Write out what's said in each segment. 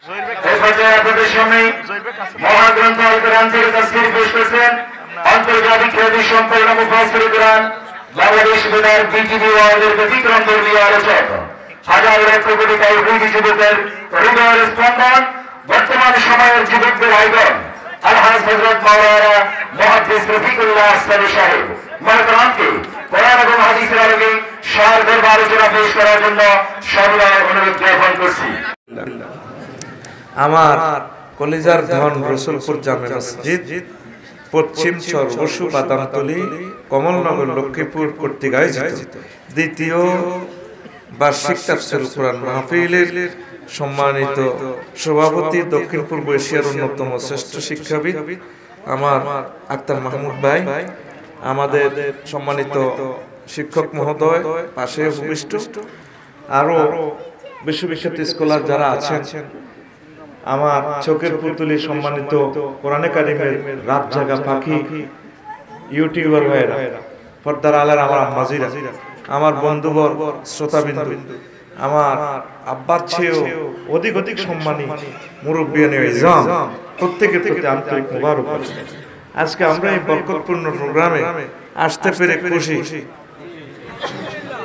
এই পর্যায়ে আপনাদের সামনে মহাগ্রন্থ আল কোরআন থেকে তাফসীর পেশ করছেন আন্তর্জাতিক খ্যাতি সম্পন্ন মুফাসসির কোরআন বাংলাদেশ বেতার বিটিভি ওয়ার্ল্ডের ব্যতিক্রম ধর্মীয় আলোচক হাজার লক্ষ কোটি তাওহীদি যুবকের হৃদয়ের স্পন্দন বর্তমান সময়ের যুবকদের আইডল আলহাজ হযরত মাওলানা মুহাদ্দিস রফিকুল্লাহ আসসারী সাহেব মহতরামকে কোরআন এবং হাদিসের আলোকে সারগর্ভ আলোচনা পেশ করার জন্য সবিনয় অনুরোধ জ্ঞাপন করছি। আমার কলিজার ধন রসুলপুর জামে মসজিদ পশ্চিম চর বসু বাদামতলী কমলনগর লক্ষ্মীপুর কর্তৃক আয়োজিত দ্বিতীয় বার্ষিক তাফসীরুল কোরআন মাহফিলের সম্মানিত সভাপতি দক্ষিণ পূর্ব এশিয়ার অন্যতম শ্রেষ্ঠ শিক্ষাবিদ আমার আক্তার মাহমুদ ভাই, আমাদের সম্মানিত শিক্ষক মহোদয় পাশে উপবিষ্ট, আরো বিশ্ববিখ্যাত স্কলার যারা আছেন, আমার চোখের পুতুলি সম্মানিত কোরআনে কারিমের রাত জাগা পাখি ইউটিউবার ভাইরা, পর্দার আলার আমার আম্মাজিরা, আমার বন্ধুবর্গ, শ্রোতাবিন্দু, আমার আব্বার চেয়েও অধিক সম্মানী মুরব্বিয়ানে ইজাম, প্রত্যেকের প্রতি আন্তরিক মোবারক। আজকে আমরা এই বরকতপূর্ণ প্রোগ্রামে আসতে পেরে খুশি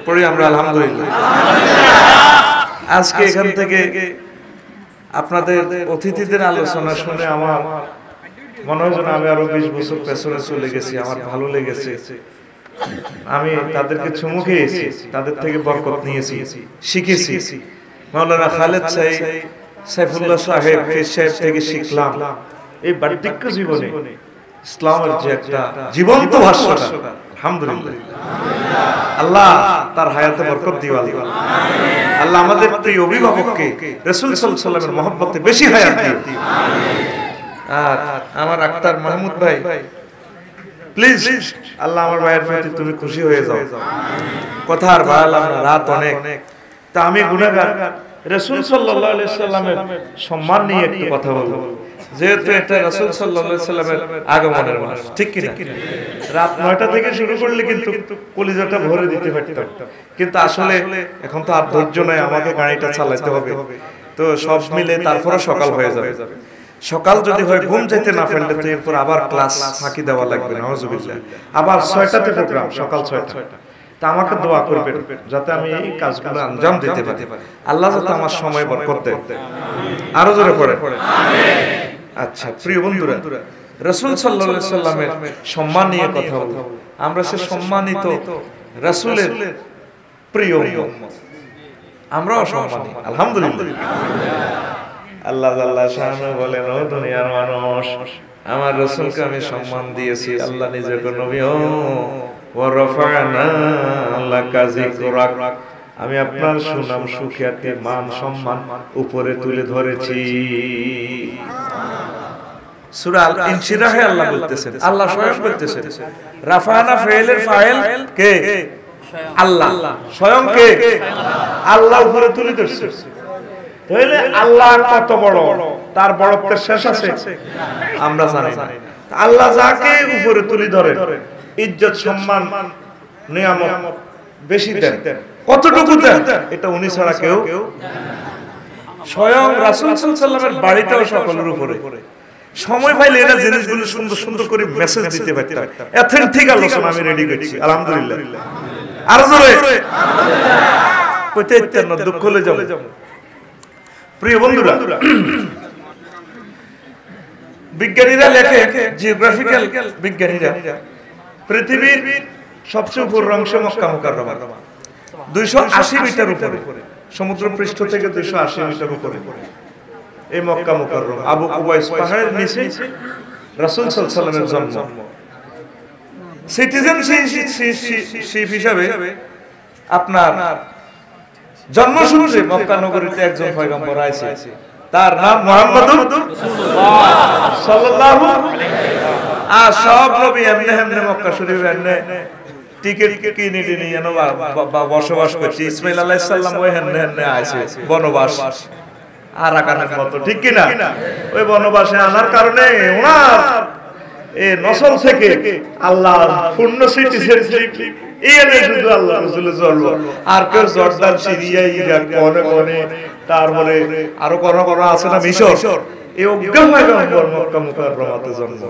পড়ি আমরা আলহামদুলিল্লাহ। আজকে এখান থেকে আপনাদের অতিথিদের আলোচনা শুনে আমার মনে হয় যেন আমি আরো 20 বছর পেছনে চলে গেছি। আমার ভালো লেগেছে, আমি তাদেরকে চুমু খেয়েছি, তাদের থেকে বরকত নিয়েছি, শিখেছি। মাওলানা খালেদ সাইফুল্লাহ সাহেব ফির সাহেব থেকে শিখলাম এই বার্ধক্য জীবনে ইসলামের যে একটা জীবন্ত ভাষ্যটা, আলহামদুলিল্লাহ আল্লাহ তার হায়াতে বরকত দিও। আল্লাহ আমাদের প্রিয় অভিভাবককে রাসূল সাল্লাল্লাহু আলাইহি ওয়াসাল্লামের মহব্বতে বেশি হায়াত দিও। আর আমার আক্তার মাহমুদ ভাই, প্লিজ আল্লাহ আমার ভাইয়ের প্রতি তুমি খুশি হয়ে যাও। কথা আর বাড়ালাম না, রাত অনেক। তা আমি গুনাহগার, রাসূল সাল্লাল্লাহু আলাইহি ওয়াসাল্লামের সম্মান নিয়ে একটু কথা বলবো, যেহেতু এটা রাসূল সাল্লাল্লাহু আলাইহি ওয়াসাল্লামের আগমনের মাস, ঠিক কি না? রাত 9টা থেকে শুরু করলে কিন্তু কলিজাটা ভরে দিতে পারতাম, কিন্তু আসলে এখন তো আর ধৈর্য নাই, আমাকে গাড়িটা চালাতে হবে। তো সব মিলে তারপরে সকাল হয়ে যাবে। সকাল যদি হয় ঘুম যেতে না পারলে তো এরপর আবার ক্লাস ফাঁকি দেওয়া লাগবে, নাউজুবিল্লাহ। আবার 6টাতে প্রোগ্রাম, সকাল 6টা। তা আমাকে দোয়া করবেন যাতে আমি এই কাজগুলো আঞ্জাম দিতে পারি, আল্লাহ যাতে আমার সময় বরকত দেয়। আরো জোরে পড়ে আমিন। আচ্ছা প্রিয় বন্ধুরা, রাসূল সাল্লাল্লাহু আলাইহি সাল্লামের সম্মান নিয়ে কথা বলবো। আমরা সে সম্মানিত রাসূলের প্রিয় উম্মত, আমরাও সম্মানী আলহামদুলিল্লাহ। আল্লাহ জাল্লা শাআনহু বলেন, ও দুনিয়ার মানুষ, আমার রাসূলকে আমি সম্মান দিয়েছি। আল্লাহ নিজেকে নবী ওয়া রাফা'না লাকা যিকরাক, আমি আপনার সুনাম সুখ্যাতি মান সম্মান উপরে তুলে ধরেছি। সূরা আল ইনশিরাহে আল্লাহ বলতেছেন, আল্লাহ স্বয়ং বলতেছেন, রাফা'না ফাইলের ফাইল কে? আল্লাহ। স্বয়ং কে? আল্লাহ উপরে তুলে ধরছে। তাহলে আল্লাহ কত বড়, তার বড়ত্বের শেষ আছে আমরা জানি না। আল্লাহ যাকে উপরে তুলে ধরেন, ইজ্জত সম্মান নিয়ামত বেশি দেন। কতটুকু দেন এটা উনি ছাড়া কেউ। স্বয়ং রাসূল সাল্লাল্লাহু আলাইহি ওয়াসাল্লামের বাড়িটাও সকলের উপরে। সময় পাইলে এরা জিনিসগুলো সুন্দর সুন্দর করে মেসেজ দিতে পারতাম। অথেন্টিক আলোচনা আমি রেডি করছি আলহামদুলিল্লাহ। আর জোরে কইতে ইচ্ছা না, দুঃখ হলে যাব। প্রিয় বন্ধুরা, বিজ্ঞানীরা লেখে, জিওগ্রাফিক্যাল বিজ্ঞানীরা, পৃথিবীর সবচেয়ে উপরের অংশ মক্কা মুকাররমা, 280 মিটার উপরে, সমুদ্র পৃষ্ঠ থেকে 280 মিটার উপরে এই মক্কা মুকাররমা। আবু কুবাইস পাহাড়ের নিচে রাসূল সাল্লাল্লাহু আলাইহি ওয়াসাল্লামের জন্ম। সিটিজেনশিপ হিসাবে আপনার জন্মসূত্রে মক্কা নগরীতে একজন পয়গম্বর আছে, তার নাম মুহাম্মদুর সাল্লাল্লাহু আলাইহি ওয়াসাল্লাম। আর সব নবী এমনি এমনি মক্কা শরীফে এমনি টিকিট কিনে নিয়ে বসবাস করছে। ইসমাঈল আলাইহিস সালাম ওই এমনি আছে বনবাস, আরাকানের মতো, ঠিক কি না? ওই বনবাসে আনার কারণে ওনার এই নসল থেকে আল্লাহর পূর্ণ সিটিজেনশিপ এনে শুধু আল্লাহ রাসূলের জন্ম। আর কেউ জর্দান, সিরিয়া, ইরাক, কোনে তারপরে আরো কোন কোন আছে না মিশর, এই অজ্ঞা পয়গম্বর মক্কা মুকাররমাতে জন্ম।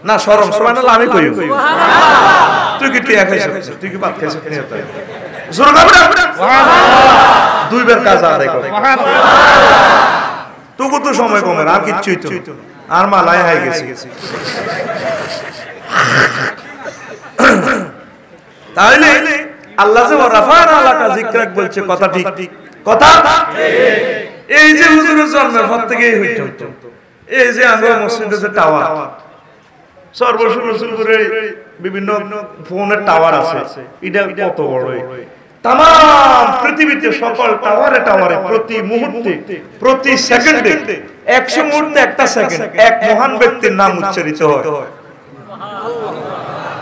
না শরম সুবহানাল্লাহ আমি কই, তুই কি টিয়া খাইছিস, তুই কি ভাত খাইছিস নিয়ে তাই জোর গাবে না সুবহানাল্লাহ, দুইবার কাজ আদায় কর তোকে তো সময় কমে আর কিচ্ছুই তো আর মালাই হয়ে গেছে। তাহলে আল্লাহ যে রাফা'না লাকা যিকরাক বলছে কথা ঠিক, কথা এই যে হুজুরের জন্মের পর থেকেই হইতো, এই যে আমরা মসজিদে যে টাওয়ার সর্বশুরু করে বিভিন্ন ফোনের টাওয়ার আছে, এটা কত বড়, তাম পৃথিবীতে সকল টাওয়ারে টাওয়ারে প্রতি মুহূর্তে প্রতি সেকেন্ডে 100 মুহূর্তে একটা সেকেন্ড এক মহান ব্যক্তির নাম উচ্চারিত হয়,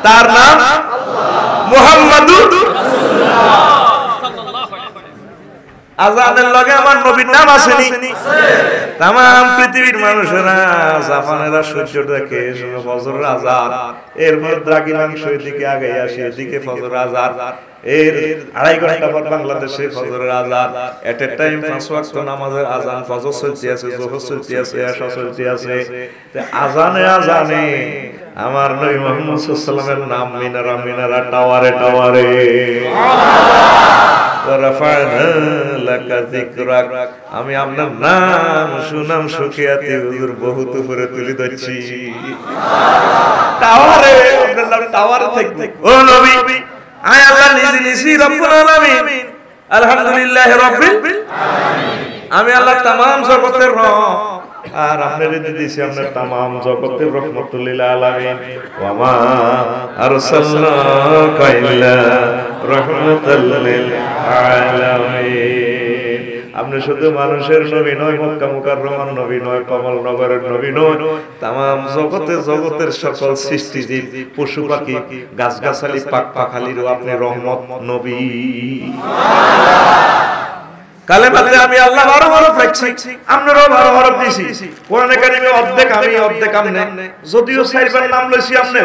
তার নাম মুহাম্মাদুর রাসূলুল্লাহ। আজানের লগে আমার নবীর নাম আসেনি? তাম পৃথিবীর মানুষেরা জাপানেরা সূর্য দেখে ফজরের আজান, এরপর দ্রাঘিমাংশ দিকে আগে আসে, এদিকে ফজরের আজান, এর 2.5 ঘন্টা পর বাংলাদেশে ফজরের আজান, এট এ টাইম 5 ওয়াক্ত নামাজের আজান, ফজর চলতে আছে, যোহর চলতে আছে, এশা চলতে আছে, তে আজানে আজানে আমার নবী মুহাম্মদ সাল্লাল্লাহু আলাইহি ওয়াসাল্লামের নাম মিনারা মিনারা টাওয়ারে টাওয়ারে রাফা'না লাকা যিকরাক, আমি আপনার নাম সুনাম সুখিয়াতি হুজুর বহুত উপরে তুলে ধরছি টাওয়ারে, আপনার নাম টাওয়ারে থাকবে। ও নবী আয় আল্লাহ নিজে নিজে রব্বুল আলামিন, আলহামদুলিল্লাহ রাব্বিল আলামিন, আমি আল্লাহ तमाम জগতের রব, আর আপনারে দিয়েছি আপনার तमाम জগতের রহমাতুল লিল আলামিন, ওয়া মা আরসালনাকা ইল্লা রাহমাতাল লিল আলামিন। আপনি শুধু মানুষের নবী নয়, মক্কা মুকাররমার নবী নয়, কমলনগরের নবী নয়, तमाम জগতের সকল সৃষ্টিজীব পশু পাখি গাছগাছালি পাক পাখালিরও আপনি রহমত নবী। কালেমাতে আমি আল্লাহ 12 হরফ রাখছি, আপনারও 12 হরফ দিছি। কোরআনে কারিমে অর্ধেক আমি অর্ধেক আপনি, যদিও 4বার নাম লইছি আপনি,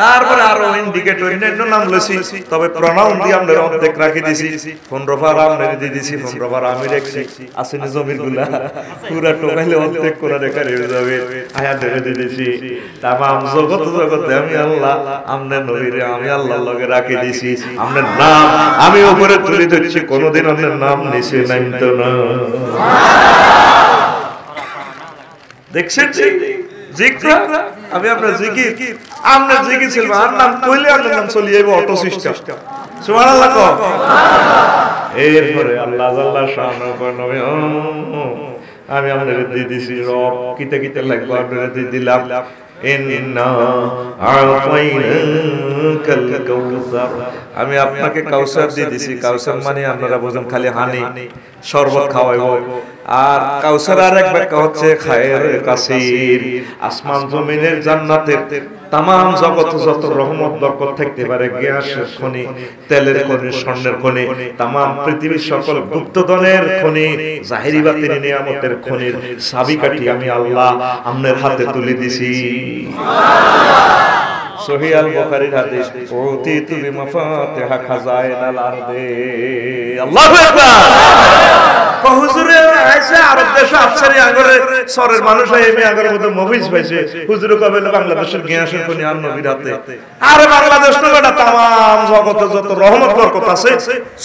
তারপরে আরো ইন্ডিকেটর অন্যান্য নাম লইছি, তবে প্রনাউন দিয়ে আমরা অর্ধেক রাখি দিছি। 15 বার আপনারে দিয়ে দিছি, 15 বার আমি রাখছি। আসেনি জমিরগুলা পুরা টোকাইলে অর্ধেক কোরআনে কারিমে যাবে, আয়াত দিয়ে দিছি। तमाम জগতে আমি আল্লাহ আপনার নবীরে আমি আল্লাহর লগে রাখি দিছি। আপনার নাম আমি উপরে তুলে ধরছি, কোনদিন আপনার নাম নিচে নাই তো না। দেখছেন জিকির, আমি আপনার জিকির, আপনার জিকির ছিল আর নাম কইলে আপনার নাম চলে যাবে অটো সিস্টেম। সুবহানাল্লাহ কও। এরপরে আল্লাহ জাল্লা শানহু নবী আমি আপনাদের দিয়ে দিছি, রব কিতে কিতে লাগবে আপনাদের দিয়ে দিলাম। ইন্না আ'তাইনাকাল কাউসার, আমি আপনাকে কাউসার দিয়ে দিছি। কাউসার মানে আপনারা বুঝেন খালি হানি শরবত খাওয়াইবো, আর কাউসার আর এক ব্যাখ্যা হচ্ছে খায়রে কাসির, আসমান জমিনের জান্নাতের तमाम জগৎ যত রহমত বরকত থাকতে পারে, গ্যাসের খনি, তেলের খনি, স্বর্ণের খনি, तमाम পৃথিবীর সকল গুপ্তধনের খনি, জাহেরি বাতিনি নিয়ামতের খনির চাবিকাঠি আমি আল্লাহ আপনার হাতে তুলে দিছি। সুবহানাল্লাহ। সহিহ আল বুখারীর হাদিস, উতিতু বিমাফাতিহা খাজাইনাল আরদি। আল্লাহু আকবার। হুজুরে আইসা আরব দেশে আফসারি আগরে সরের মানুষ এমনি আগরের মধ্যে মফিজ পাইছে, হুজুরে কবে বাংলাদেশের গ্যাসের খনি আর নবীর হাতে। আর বাংলাদেশ তো এটা तमाम জগতে যত রহমত বরকত আছে,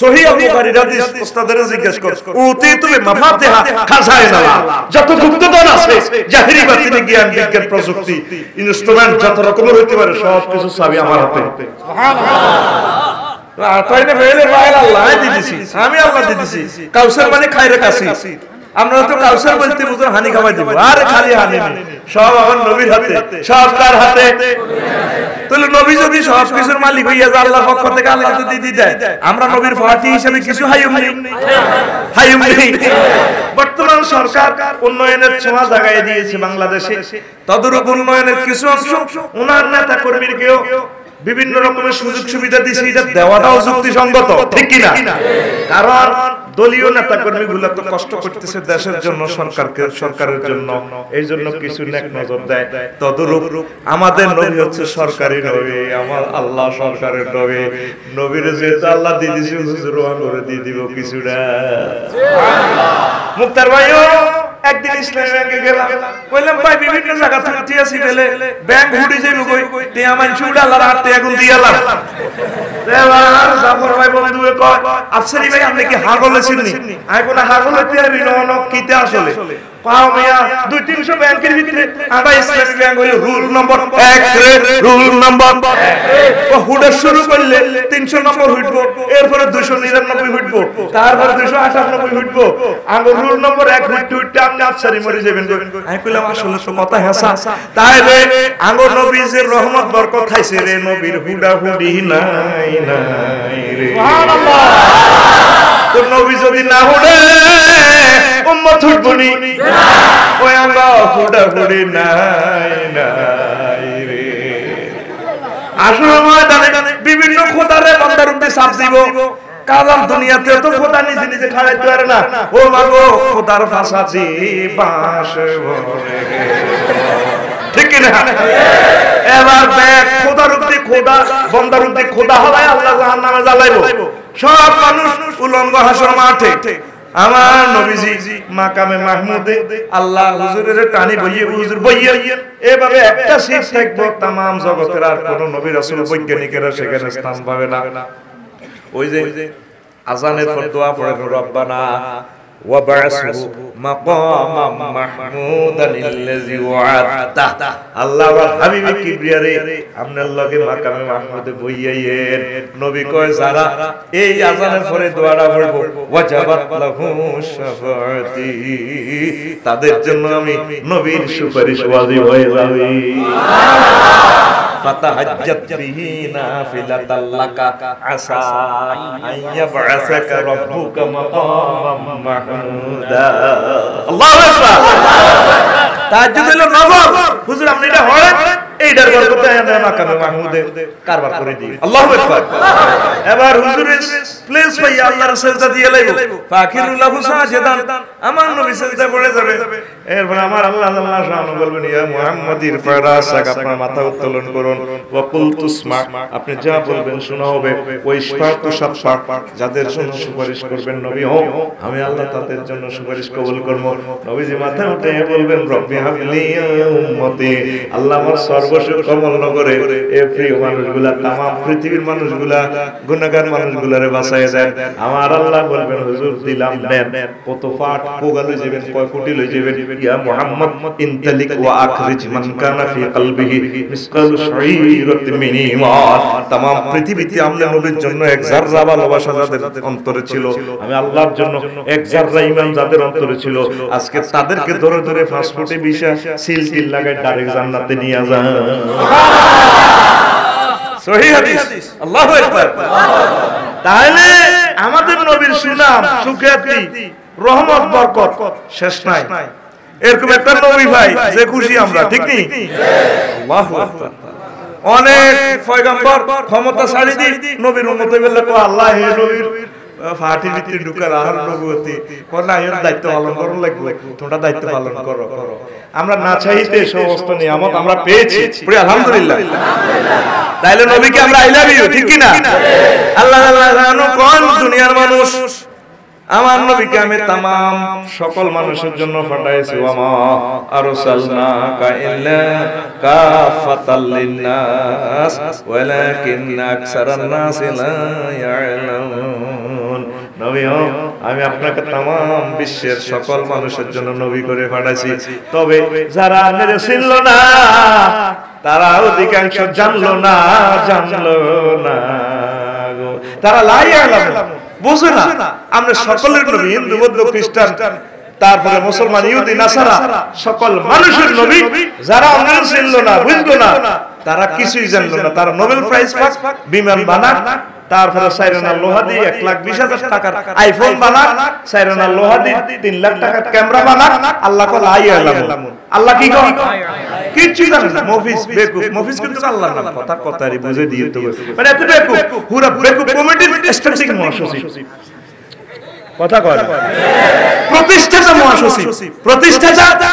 সহিহ আল বুখারীর হাদিস, উস্তাদের জিজ্ঞেস কর, উতিতু বিমাফাতিহা খাজাইনাল আরদি, যত গুপ্তধন আছে, জাহেরি বাতিনি জ্ঞান বিজ্ঞান প্রযুক্তি ইনস্ট্রুমেন্ট যত রকমের হইতে পারে, সব কিছু চাবি আমার হাতে। সুবহানাল্লাহ। আতাইনা ফেলে ফাইল আল্লাহ দিয়েছি, আমি আল্লাহ দিয়েছি। কাউসার মানে খায়রে কাসির, আমরা তো কাউসার বলতে বুঝুন হানি খাওয়াই দিব, আর খালি হানি না, সব আমার নবীর হাতে, সব কার হাতে। তাহলে নবী যদি সব কিছুর মালিক হইয়া যায়, আল্লাহর পক্ষ থেকে আল্লাহ তো দিয়ে দেয়, আমরা নবীর ফাতি হিসেবে কিছু হাইয়ুম নেই। বর্তমান সরকার উন্নয়নের ছোঁয়া জায়গায় দিয়েছে বাংলাদেশে, তদরূপ উন্নয়নের কিছু অংশ ওনার নেতা কর্মীকেও বিভিন্ন রকমের সুযোগ সুবিধা দিছি, এটা দেওয়াটাও যুক্তিসঙ্গত, ঠিক কি না? কারণ দলীয় নেতা কর্মীগুলো তো কষ্ট করতেছে দেশের জন্য, সরকারের জন্য, এই জন্য কিছু নেক নজর দেয়। তদরূপ আমাদের নবী হচ্ছে সরকারি নবী, আমার আল্লাহ সরকারের নবী। নবীর যেহেতু আল্লাহ দিয়ে দিয়েছে, হুজুর করে দিয়ে দিব কিছুটা। মুক্তার ভাইও একদিন ইসলামী ব্যাংকে গেলাম, কইলাম ভাই বিভিন্ন জায়গা থেকে টিয়াসি পেলে ব্যাংক হুডি যাইব কই, তে আমার চুড়া লারা হাতে এখন দিয়ালাম। এবার জাফর ভাই বন্ধুকে কয়, আফসারি ভাই আপনি কি হাগল আছেননি? আমি কোন হাগল হইতে পারি না, কিতে আসলে পাও মিয়া 2-300 ব্যাংকের ভিতরে আমরা ইসলামী ব্যাংক হইল রুল নম্বর 1 রে, রুল নম্বর 1 ও হুডা শুরু করলে 300 নম্বর হইবো, এরপরে 299 হইবো, তারপর 298 হইবো। আঙ্গ রুল নম্বর 1 হইতে আপনি আফসারি মরে যাবেন। আমি কইলাম আসলে তো কথা হাসা, তাইলে আঙ্গ নবীর রহমত বরকত খাইছে রে, নবীর হুডা হুডি নাই নাই রে, সুবহানাল্লাহ। তো নবী যদি না হুডে উম্মত হুডবনি না, ওই আমরা হুডা হুডি নাই নাই রে। আসলে ময়দানে বিভিন্ন খোদারে বান্দার উপরে চাপ দিব, কারণ দুনিয়াতে তো খোদা নিজে নিজে খাড়াইতে পারে না। ও মাগো খোদার ফাঁসাছি বাঁশ ভরে, ঠিক কি না? এবার দেখ খোদার উপরে খোদা, বান্দার উপরে খোদা হলায় আল্লাহ জাহান্নামে জ্বালাইবো সব মানুষ উলঙ্গ হাসর মাঠে। আমার নবীজি মাকামে মাহমুদে আল্লাহ হুজুরের টানি বইয়ে, হুজুর বইয়ে, এভাবে একটা সিট থাকবো, তামাম জগতের আর কোন নবী রাসূল বৈজ্ঞানিকেরা সেখানে স্থান পাবে না। ওই যে আযানের পর দোয়া পড়েন, রব্বানা ওয়াবআসহু মাকামাম মাহমুদান আল্লাযী ওয়া'আদতা। আল্লাহ ওয়া হাবিবে কিবরিয়ারে আপনার লগে মাকামে মাহমুদে বইয়াইয়েন। নবী কয় যারা এই আযানের পরে দোয়াটা পড়ব, ওয়াজাবাত লাহু শাফাআতি, তাদের জন্য আমি নবীর সুপারিশ ওয়াজিব হয়ে যাবে। ফাতাহাজ্জাত বিহি নাফিলাতাল লাকা আসা আইয়াবআসাকা রাব্বুকা মাকামাম মাহমুদা। আল্লাহু আকবার। তাহাজ্জুদ হলো নফল। হুজুর আপনি এটা হয় এইটার বরকতে আমরা মাকামে মাহমুদে কারবার করে দিই। আল্লাহু আকবার। এবার হুজুরের প্লেস ভাই আল্লাহর সাজদা দিয়ে লাইব, ফাকিরুল লাহু সাজদান, আমার নবী সাজদা পড়ে যাবে। এরপর আমার আল্লাহ শান বলবেন, ইয়া মুহাম্মাদির ফারাসাক, আপনার মাথা উত্তোলন করুন, ওয়া কুল তুসমা, আপনি যা বলবেন শোনা হবে, ওই ইশফাতু শাফা, যাদের জন্য সুপারিশ করবেন নবী হো, আমি আল্লাহ তাদের জন্য সুপারিশ কবুল করব। নবীজি মাথা উঠে বলবেন, রব্বি হাবলি উম্মতি, আল্লাহ আমার সর্বসুখ কামনা করে এই প্রিয় মানুষগুলা, তামাম পৃথিবীর মানুষগুলা, গুনাহগার মানুষগুলারে বাঁচায় দেন। আমার আল্লাহ বলবেন, হুজুর দিলাম নেন, কত পাট পোগা লই যাবেন, কয় কোটি লই যাবেন। ইয়া মুহাম্মদ ইনতালিক ওয়া আখরিজ মান কানা ফি কলবিহি মিসকাল শাইরাতিন মিন ঈমান। তামাম পৃথিবীতে আমরা নবীর জন্য এক যাররা ভালোবাসা যাদের অন্তরে ছিল, আমি আল্লাহর জন্য এক যাররা ঈমান যাদের অন্তরে ছিল, আজকে তাদেরকে ধরে ধরে পাসপোর্টে ভিসা সিল টিল লাগায় ডাইরেক্ট জান্নাতে নিয়ে যান। সহিহ হাদিস। আল্লাহু আকবার। তাহলে আমাদের নবীর সুনাম, সুখ্যাতি, রহমত, বরকত শেষ নাই। এরকম একটা নবী ভাই যে খুশি আমরা, ঠিক নেই? আল্লাহু আকবার। অনেক পয়গম্বর ক্ষমতা ছাড়ি দি নবীর উম্মত বললে কো আল্লাহ হে নবীর ফাটি ভিতরে ঢুকার আর নবুয়তি কোন না, এর দায়িত্ব পালন করতে লাগবে, তোমরা দায়িত্ব পালন করো। আমরা না চাইতে সমস্ত নিয়ামত আমরা পেয়েছি, পুরো আলহামদুলিল্লাহ। তাইলে নবীকে আমরা আই লাভ ইউ, ঠিক কি না? আল্লাহ আল্লাহ জানো কোন দুনিয়ার মানুষ, আমার নবীকে আমি তামাম সকল মানুষের জন্য পাঠাইছি। ওয়ামা আরসালনাকা ইল্লা কাফাতাল লিন্নাস ওয়ালাকিন্না আকসারান নাস লা ইয়ালামুন। নবী আমি আপনাকে তামাম বিশ্বের সকল মানুষের জন্য নবী করে পাঠাইছি, তবে যারা মেরে ছিল না তারা অধিকাংশ জানলো না, তারা লা ইয়ালামুন, বুঝে না। আমরা সকলের নবী, হিন্দু, বৌদ্ধ, খ্রিস্টান, তারপরে মুসলমান, ইহুদি, নাসারা, সকল মানুষের নবী। যারা আমরা ছিল না, বুঝলো না, তারা কিছুই জানলো না, তারা নোবেল প্রাইজ পাক, বিমান বানাক, তারপরে সাইরানা লোহা দিয়ে 1,20,000 টাকার আইফোন বানাক, সাইরানা লোহা দিয়ে 3 লাখ টাকার ক্যামেরা বানাক। আল্লাহ কল আইয়ালাম, আল্লাহ কি কয় কিচ্ছু জানে না। মফিজ বেকুব, মফিজ কিন্তু আল্লাহর নাম, কথা কথারই বুঝে দিয়ে তো মানে এত বেকুব, পুরো বেকুব কমিটির স্ট্যাটিস্টিক মহাসচিব, কথা কয় না, প্রতিষ্ঠাতা মহাসচিব, প্রতিষ্ঠাতা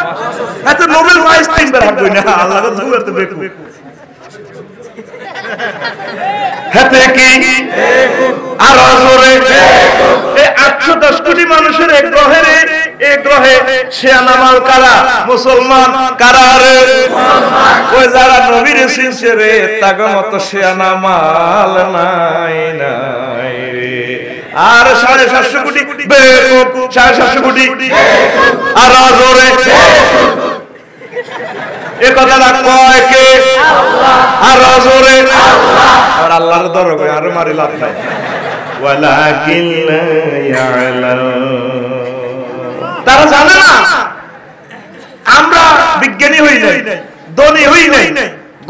এত নোবেল প্রাইজ তিনবার হাত না, আল্লাহ তো এত বেকুব। হাতে কি আর জোরে এই 810 কোটি মানুষের এক গ্রহে শিয়ানামাল কারা, মুসলমান কারা রে, ওই যারা নবীর চিনছে রে তাগো মত শিয়ানামাল নাই নাই রে। আর 750 কোটি বেকুব, 750 কোটি আর জোরে এ কথাটা কয় কে? আল্লাহ। আর জোরে আল্লাহ। আর আল্লাহর দরবারে আর মারি লাভ নাই। ওয়ালাকিন লা ইয়ালাম, তারা জানে না আমরা বিজ্ঞানী হই নাই, ধনী হই নাই,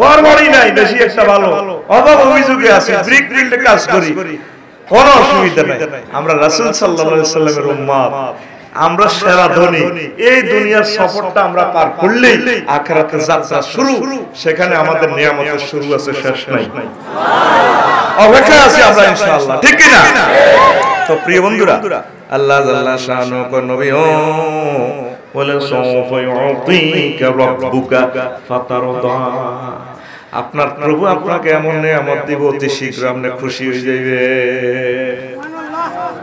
ঘর বাড়ি নাই, বেশি একটা ভালো অভাব অভিযোগে আছে, ব্রিক ফিল্ডে কাজ করি, কোনো অসুবিধা নাই। আমরা রাসূল সাল্লাল্লাহু আলাইহি সাল্লামের উম্মত, আমরা সেরা ধনী। এই দুনিয়ার সফরটা আমরা পার করলেই আখিরাতের যাত্রা শুরু, সেখানে আমাদের নিয়ামতের শুরু আছে, শেষ নাই। অপেক্ষা আছে আমরা ইনশাআল্লাহ, ঠিক কি না? তো প্রিয় বন্ধুরা, আল্লাহ জাল্লা শানু কো নবী ও বলে সাউফা ইউতিকা রাব্বুকা ফাতারদা, আপনার প্রভু আপনাকে এমন নিয়ামত দিব অতি শীঘ্র আপনি খুশি হয়ে যাবে।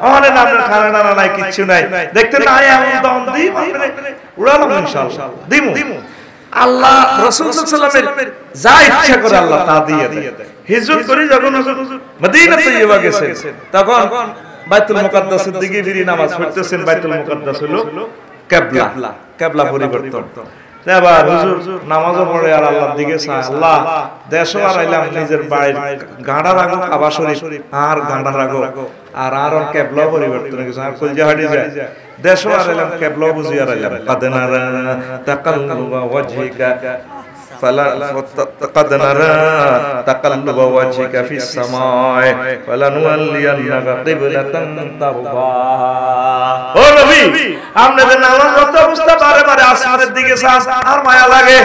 আমাদের নামের খানা নাই, কিচ্ছু নাই, দেখতে নাই এমন দম দিই উড়ালাম ইনশাআল্লাহ, দিমু। আল্লাহ রাসূল সাল্লাল্লাহু আলাইহি ওয়াসাল্লামের যা ইচ্ছা করে আল্লাহ তা দিয়ে দেয়। হিজরত করে যখন মদিনা তৈয়বা গেছেন, তখন বাইতুল মুকাদ্দাসের দিকে ফিরে নামাজ পড়তেছেন। বাইতুল মুকাদ্দাস হলো কিবলা, কিবলা পরিবর্তন। এবার হুজুর নামাজও পড়ে আর আল্লাহর দিকে চায়, আল্লাহ দেশও আর আইলাম, নিজের বাড়ির গাঁড়া রাখো কাবা শরীফ আর গাঁড়া রাখো, আর আর কিবলা পরিবর্তন হয়েছে, আর কলজা হাঁটি যায়, দেশও আর আইলাম, কিবলা বুঝি আর আইলাম। কাদনারা তাকাল্লুবা ওয়াজহিকা قد نرى تقلب وجهك في السماء فلنولينك قبلة ترضاها। ও নবী, আপনি যে নামাজ পড়তে অবস্থা বারে বারে আসমানের দিকে চান আর মায়া লাগে,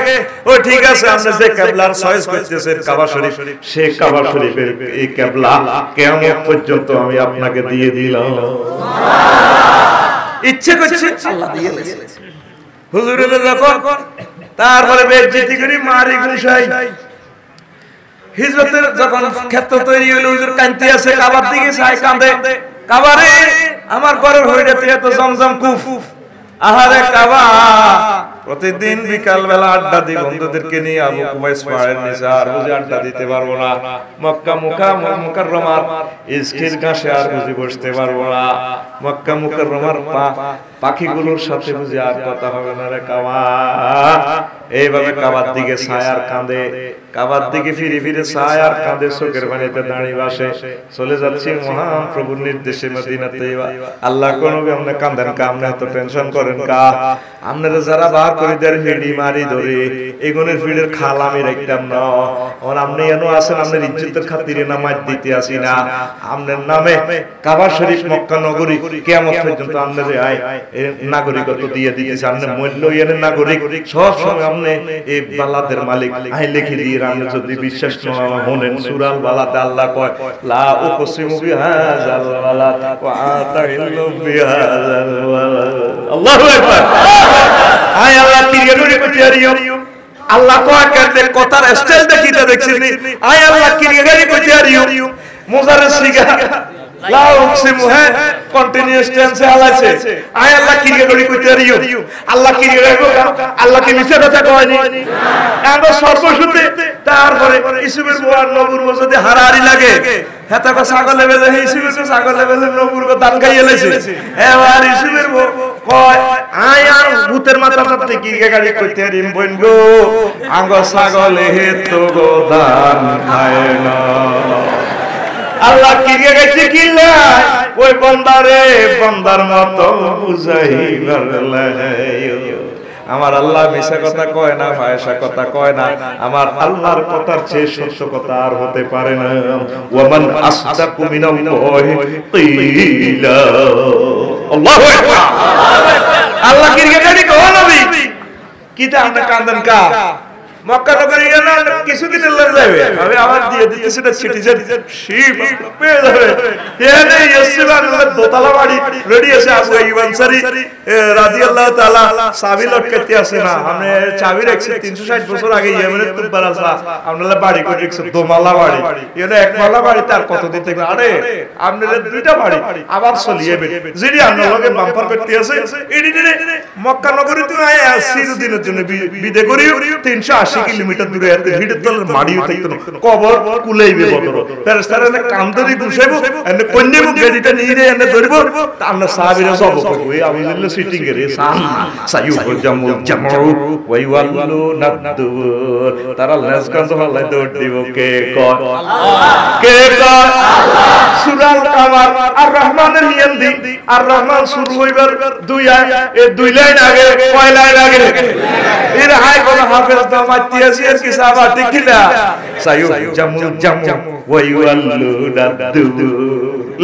ও ঠিক আছে, আপনি যে কিবলার চয়েস করতেছেন কাবা শরীফ, সেই কাবা শরীফের এই কিবলা কিয়ামত পর্যন্ত আমি আপনাকে দিয়ে দিলাম। ইচ্ছে করছে আল্লাহ দিয়ে দিয়েছে। হুজুরের যখন তারপরে বেজ্জতি করি মারি গুছাই, হিজরতের যখন ক্ষেত্র তৈরি হইল, হুজুর কান্তি আছে, কাবার দিকে চাই, কাঁদে, কাবারে আমার ঘরের হইরাতে এত জমজম কুফ, আহারে কাবা। প্রতিদিন বিকাল বেলা আড্ডা দিই বন্ধুদেরকে নিয়ে, আবু কুবাইস পাহাড়ের নিচে, আর বুঝি আড্ডা দিতে পারবো না। মক্কা মুকাররমার ইসকির ঘাসে আর বুঝি বসতে পারবো না। মক্কা মুকাররমার পাখিগুলোর সাথে বুঝি আর কথা হবে না রে কাবা। এইভাবে কাবার দিকে ছায় আর কাঁদে, কাবার দিকে ফিরে ফিরে ছায় আর কাঁদে, চোখের পানিতে দাঁড়িয়ে বাসে। চলে যাচ্ছি মহান প্রভুর নির্দেশে মদিনাতে। আল্লাহ কোন আপনি কাঁদেন কা, আপনি এত টেনশন করেন কা? আপনারা যারা বার করে দেন হিড়ি মারি ধরে এগুনের ফিডের খাল আমি রাখতাম না। আপনি এনো আছেন, আপনার ইজ্জতের খাতিরে নামাজ দিতে আসি না, আপনার নামে কাবা শরীফ মক্কা নগরী কিয়ামত পর্যন্ত আপনার নাগরিকত্ব দিয়ে দিতেছে। আপনার মূল্য এনে নাগরিক সব সময় আপনি এই বালাদের মালিক আই লিখে দিয়ে। আপনি যদি বিশ্বাস না হনেন, সূরা আল বালাতে আল্লাহ কয় লা উকসিমু বিহাযাল বালাদ ওয়া আতাইল্লু বিহাযাল বালাদ। আল্লাহু আকবার। আয় আল্লাহ কিরিয়ারে কইতারিও, আল্লাহ কয় কাতে কথার স্টাইল দেখিতে দেখছেন। আয় আল্লাহ কিরিয়ারে কইতারিও, মুজারে সিগা লা উকসিমু হে কন্টিনিউয়াস টেন্সে আলাইছে। আয় আল্লাহ কিরিয়ারে কইতারিও, আল্লাহ কিরিয়ারে আল্লাহ কি মিছে কথা কয়নি? আমরা সর্বসুতে তারপরে ইসুবের বুয়ার নবুর যদি হারাহারি লাগে, হেতা কো ছাগল লেভেলে ইসুবের কো ছাগল লেভেলে নবুর কো দান খাইয়ে লাইছে। এবার ইসুবের কয় আয় আর ভূতের মাথা মারতে কি গাড়ি কইতে রিম বইনগো, আঙ্গ ছাগলে হে তো গো দান খায় না। আল্লাহ কিরিয়া গাইছে কিল্লা ওই বান্দারে বান্দার মত বুঝাইবার লাগে। আমার আল্লাহ মিছা কথা কয় না, ফায়সা কথা কয় না। আমার আল্লাহর কথার চেয়ে সত্য কথা আর হতে পারে না। ওয়ামান আসদাকু মিনাল্লাহি কিলা। আল্লাহু আকবার। আল্লাহ কি গাড়ি কো নবী কিটা আমরা কান্দন কা মক্কা নগরী গেল কিছুদিন আল্লাহ যাবে আমি আমার দিয়ে দিতে সেটা সিটিজেন শিপ পেয়ে যাবে। এনে ইসলাম আল্লাহ দোতলা বাড়ি রেডি আছে আবু আইয়ুব আনসারী রাদিয়াল্লাহু তাআলা চাবি লটকাতে আছে না আমি চাবি রাখছি 360 বছর আগে ইয়েমেনের তুব্বার আসা আপনারা বাড়ি করে রেখছো দোমালা বাড়ি এটা একমালা বাড়ি তার কত দিন থেকে আরে আপনারা দুইটা বাড়ি আবার চলিয়ে যদি আপনার লগে বাম্পার করতে আছে এডি মক্কা নগরী তুমি আয় চিরদিনের জন্য বিদে করি 380 কিলোমিটার দূরে ভিড়ের তলের মাড়িও থাকতো না কবর কুলাইবে বদর ফেরেশতারা কান্দরি বসাইবো এনে কন্যাবো গাড়িটা নিয়ে এনে ধরবো আমরা সাহাবীরা সব করব এই আবুল্লাহ সিটিং এর সাইয়ু জামু জামউ ওয়াইওয়াল্লু নাদুর তারা লেজকান তো আল্লাহ দৌড় দিব কে কয় আল্লাহ কে কয় আল্লাহ সূরা কামার আর রহমানের হিন্দি আর রহমান শুরু হইবার দুই এই দুই লাইন আগে কয় লাইন আগে এর হাই কোন হাফেজ তো মাতিয়াছি এর কি সাবা ঠিক কি না সাইয়ু জামু জামু ওয়াইওয়াল্লু নাদুর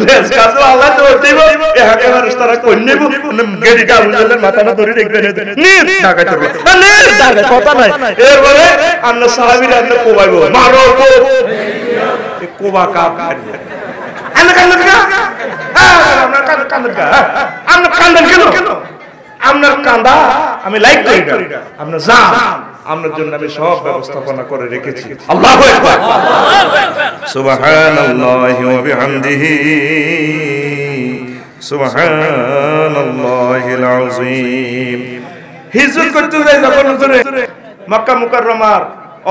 লেজ কাজো আল্লাহ দৌড় দিব এ হাকে ফেরেশতারা কইনেব গাড়িটা আবুল্লাহর মাথাটা ধরে দেখবে নি ঢাকা করবে নি ঢাকা কথা নাই এরপরে আমরা সাহাবীরা আমরা কোবাইবো মারো তো এ কোবা কাপ মারবে আমরা কান্দন কা আমরা কান্দন কা আমরা কান্দন কেন আপনার কান্দা আমি লাইক করি না আপনার জান আপনার জন্য আমি সব ব্যবস্থাপনা করে রেখেছি আল্লাহু আকবার সুবহানাল্লাহি ওয়া বিহামদিহি সুবহানাল্লাহিল আযীম হিজরত করতে যাই যখন হুজুরে মক্কা মুকাররমার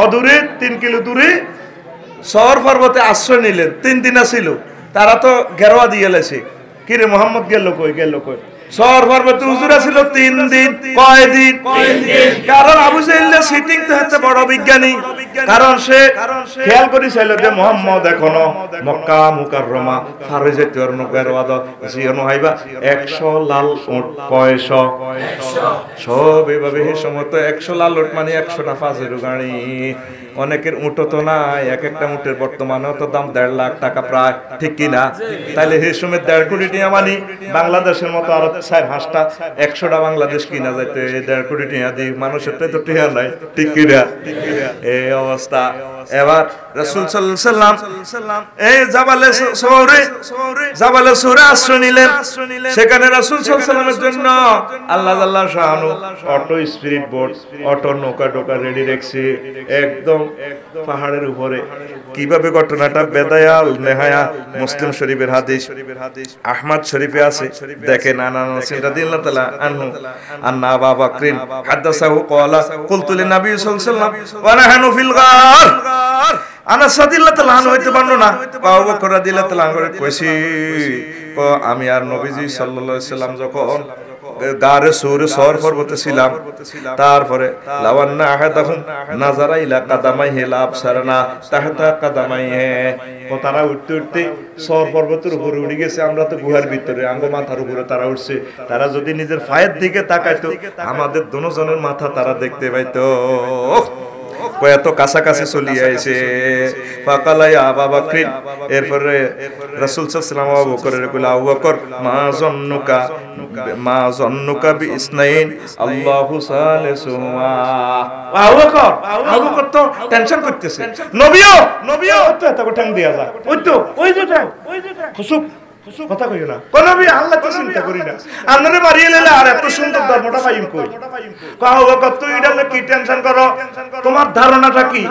অদূরে 3 কিলো দূরে সওর পর্বতে আশ্রয় নিলেন 3 দিন ছিল তারা তো গেরোয়া দিয়ে গেছে কি রে মোহাম্মদ গেল কই সওর পর্বতে হুজুর ছিল 3 দিন কয় দিন কারণ আবু জাহেল সিটিং তো হচ্ছে বড় বিজ্ঞানী কারণ সে খেয়াল করেছিল যে মোহাম্মদ এখনো মক্কা মুকাররমা ফারে যেতে আর নগরওয়াদ জিয়নো হইবা 100 লাল উট কয়শো 100 সব এভাবে এই সময় তো 100 লাল উট মানে 100টা ফাজের গাড়ি অনেকের উট তো নাই এক একটা উটের বর্তমানে তো দাম 1.5 লাখ টাকা প্রায় ঠিক কি না তাইলে এই সময় 1.5 কোটি টাকা মানে বাংলাদেশের মতো আর 4-5টা 100টা বাংলাদেশ কিনা যাইতে 1.5 কোটি টাকা দি মানুষের তো টাকা নাই ঠিক কি না এই অবস্থা এবার রাসূল সাল্লাল্লাহু আলাইহি ওয়াসাল্লাম এই জাবালে সূরা আশ্রয় নিলেন সেখানে রাসূল সাল্লাল্লাহু আলাইহি ওয়াসাল্লামের জন্য আল্লাহ জাল্লা শানু অটো স্পিরিট বোট অটো নৌকা রেডি রাখছে একদম পাহাড়ের উপরে কিভাবে ঘটনাটা বেদায়াল নেহায়া মুসলিম শরীফের হাদিস আহমদ শরীফে আছে দেখেন আনাস রাদিয়াল্লাহু তাআলা আনহু আন্না আবু বকরিন হাদাসাহু ক্বালা কুলতু লিন নবী সাল্লাল্লাহু আলাইহি ওয়াসাল্লাম ওয়া নাহনু ফিল গার আনাস রাদিয়াল্লাহু তাআলা আনহু হইতে বর্ণনা আবু বকর রাদিয়াল্লাহু তাআলা করে কইছি আমি আর নবীজি সাল্লাল্লাহু আলাইহি ওয়াসাল্লাম যখন গারে সওর পর্বতে ছিলাম তারপরে লাওয়ান্না আহাদাহুম নাযারা ইলা কাদামাইহি লা আবসারনা তাহতা কাদামাইহি তারা উঠতে সওর পর্বতের উপরে উঠে গেছে আমরা তো গুহার ভিতরে আঙ্গ মাথার উপরে তারা উঠছে তারা যদি নিজের পায়ের দিকে তাকাইতো আমাদের দুজনের মাথা তারা দেখতে পাইতো কত কাছাকাছি চলে আইছে ফাকালা ইয়া আবু বকর এরপরে রাসূল সাল্লাল্লাহু আলাইহি ওয়া সাল্লাম আবু বকরের কইলা আবু বকর মা জন্নুকা বিইসনাইন আল্লাহু সালিসুমা আবু বকর তো টেনশন করতেছে নবীও তো এত ঠ্যাং দিয়া যা ওই যে খুশুক কথা কইও না কোন নবী আল্লাহ তো চিন্তা করি না আপনারে মারিয়ে লেলে আর এত সুন্দর ধর্মটা পাইম কই কও বকত তুই এটা কি টেনশন করো তোমার ধারণাটা কি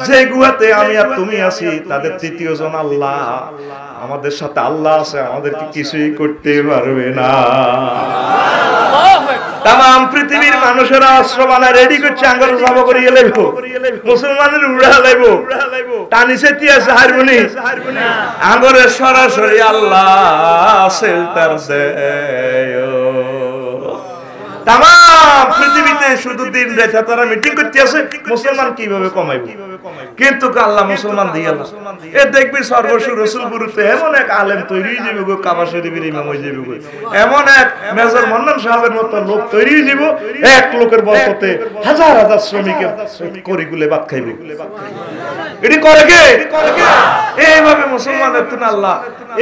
যে গুহাতে আমি আর তুমি আছি তাদের তৃতীয় জন আল্লাহ আমাদের সাথে আল্লাহ আছে আমাদের কি কিছুই করতে পারবে না তাম পৃথিবীর মানুষেরা অস্ত্র বানায় রেডি করছে আঙ্গুল জব করিয়ে লাইবো মুসলমানের উড়া লাইবো টানিছে তিয়াছে হারবনি আঙ্গুরে সরাসরি আল্লাহ শেল্টার দেয় তামাম পৃথিবীতে শুধু দিন রাত তারা মিটিং করতে আছে মুসলমান কিভাবে কমাইবো, কিন্তু আল্লাহ মুসলমান দিয়ে আল্লাহ এ দেখবি সর্বস্ব রসুলপুরতে এমন এক আলেম তৈরি হয়ে যাবে গো, কাবা শরীফের ইমাম হয়ে যাবে গো, এমন এক মেজর মন্নান সাহেবের মতো লোক তৈরি হয়ে যাব, এক লোকের বরকতে হাজার হাজার শ্রমিকের করিগুলে ভাত খাইবে। এটি করে কে? এইভাবে মুসলমানের তো আল্লাহ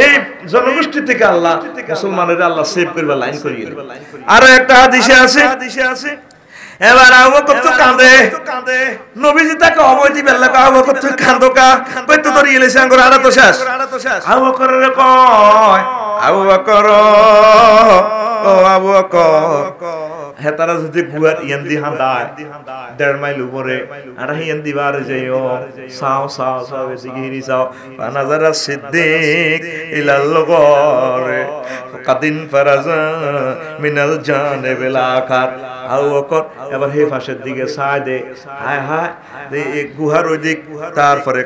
এই জনগোষ্ঠী থেকে আল্লাহ মুসলমানের আল্লাহ সেভ করবে, লাইন করিয়ে দেবে। আরো একটা হাদিসে আছে এবার আবু বকর তো কাঁদে, নবীজি তাকে অবৈধি বেল্লা আবু বকর তুই কাঁদো কা, কই তো তোর ইলেছে আঙ্গুর আড়া তো শেষ। আবু বকরের কয় আবু বকর ও আবু বকর হ্যাঁ তারা যদি গুয়ার ইয়ান্দি হাঁদায় 1.5 মাইল উপরে আর ইয়ান্দি বারে যাইও সাও সাও সাও এদিকে হিরি সাও নাজারা সিদ্দিক ইলাল গরে কাদিন ফারাজা মিনাল জানিবিল আখার। আবু বকর এবার হে পাশের দিকে ছায় দে, হায় হায় এই গুহার ওই দিক তারপরে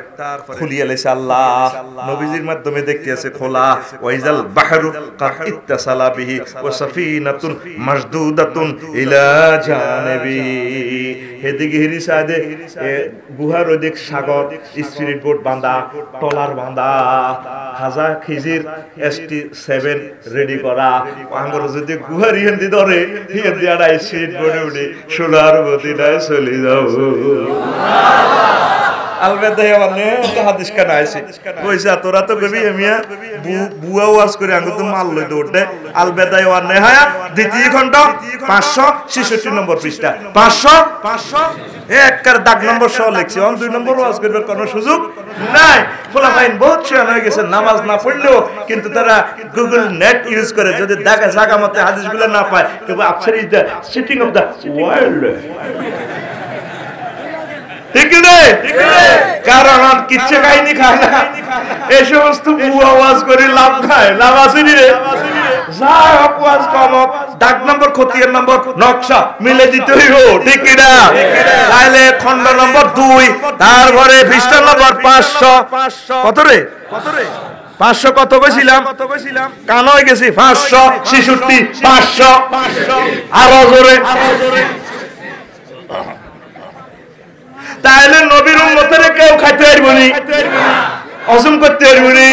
খুলিয়ে লেছে আল্লাহ নবীজির মাধ্যমে দেখতে আছে খোলা, ওয়াইজাল বাহরু কাদ ইত্তাসালা বিহি ওয়া সাফিনাতুন মাসদুদাতুন ইলা জানিবি। এদিকে হিরি ছায় দে গুহার ওই দিক সাগর, স্পিরিট বোট বাঁধা, টলার বাঁধা, খাজা খিজির ST7 রেডি করা, আঙ্গুর যদি গুহার ইয়ান্দি ধরে ইয়ান্দি আড়াই স্পিরিট বোটে উঠে সোনার মদিনায় চলে যাব। আলবেদাই মানে হাদিস কানা আইছে কইছা তোরা তো কবি মিয়া বুয়া ওয়াজ করে আঙ্গুর তো মাল লই দৌড়ে। আলবেদাই মানে হ্যাঁ দ্বিতীয় খণ্ড 566 নম্বর পৃষ্ঠা 500 একবার দাগ নম্বর সহ লিখছি। অন 2 নম্বর ওয়াজ করবে কোনো সুযোগ নাই। ফুলাফাইন বহুত শিয়ান হয়ে গেছে, নামাজ না পড়লেও কিন্তু তারা গুগল নেট ইউজ করে, যদি জায়গা মতে হাদিসগুলো না পায় তবে আফসার is the sitting of the world. ঠিক রে? কারণ কিচ্ছু কাহিনী খায় না, এই সমস্ত বুয়া ওয়াজ করে লাভ খায়, লাভ আসেনি রে। যা হোক ওয়াজ কম হোক, ডাক নম্বর খতিয়ান নম্বর নকশা মিলে দিতে হইব, ঠিক না? তাইলে খণ্ড নম্বর 2 তারপরে পৃষ্ঠা নম্বর 500 কত রে 500 কত কইছিলাম কান হয়ে গেছি 566 500 আরো জোরে। তাহলে নবীর উম্মতের কেউ খাইতে পারবো নি, অজম করতে পারবো নি।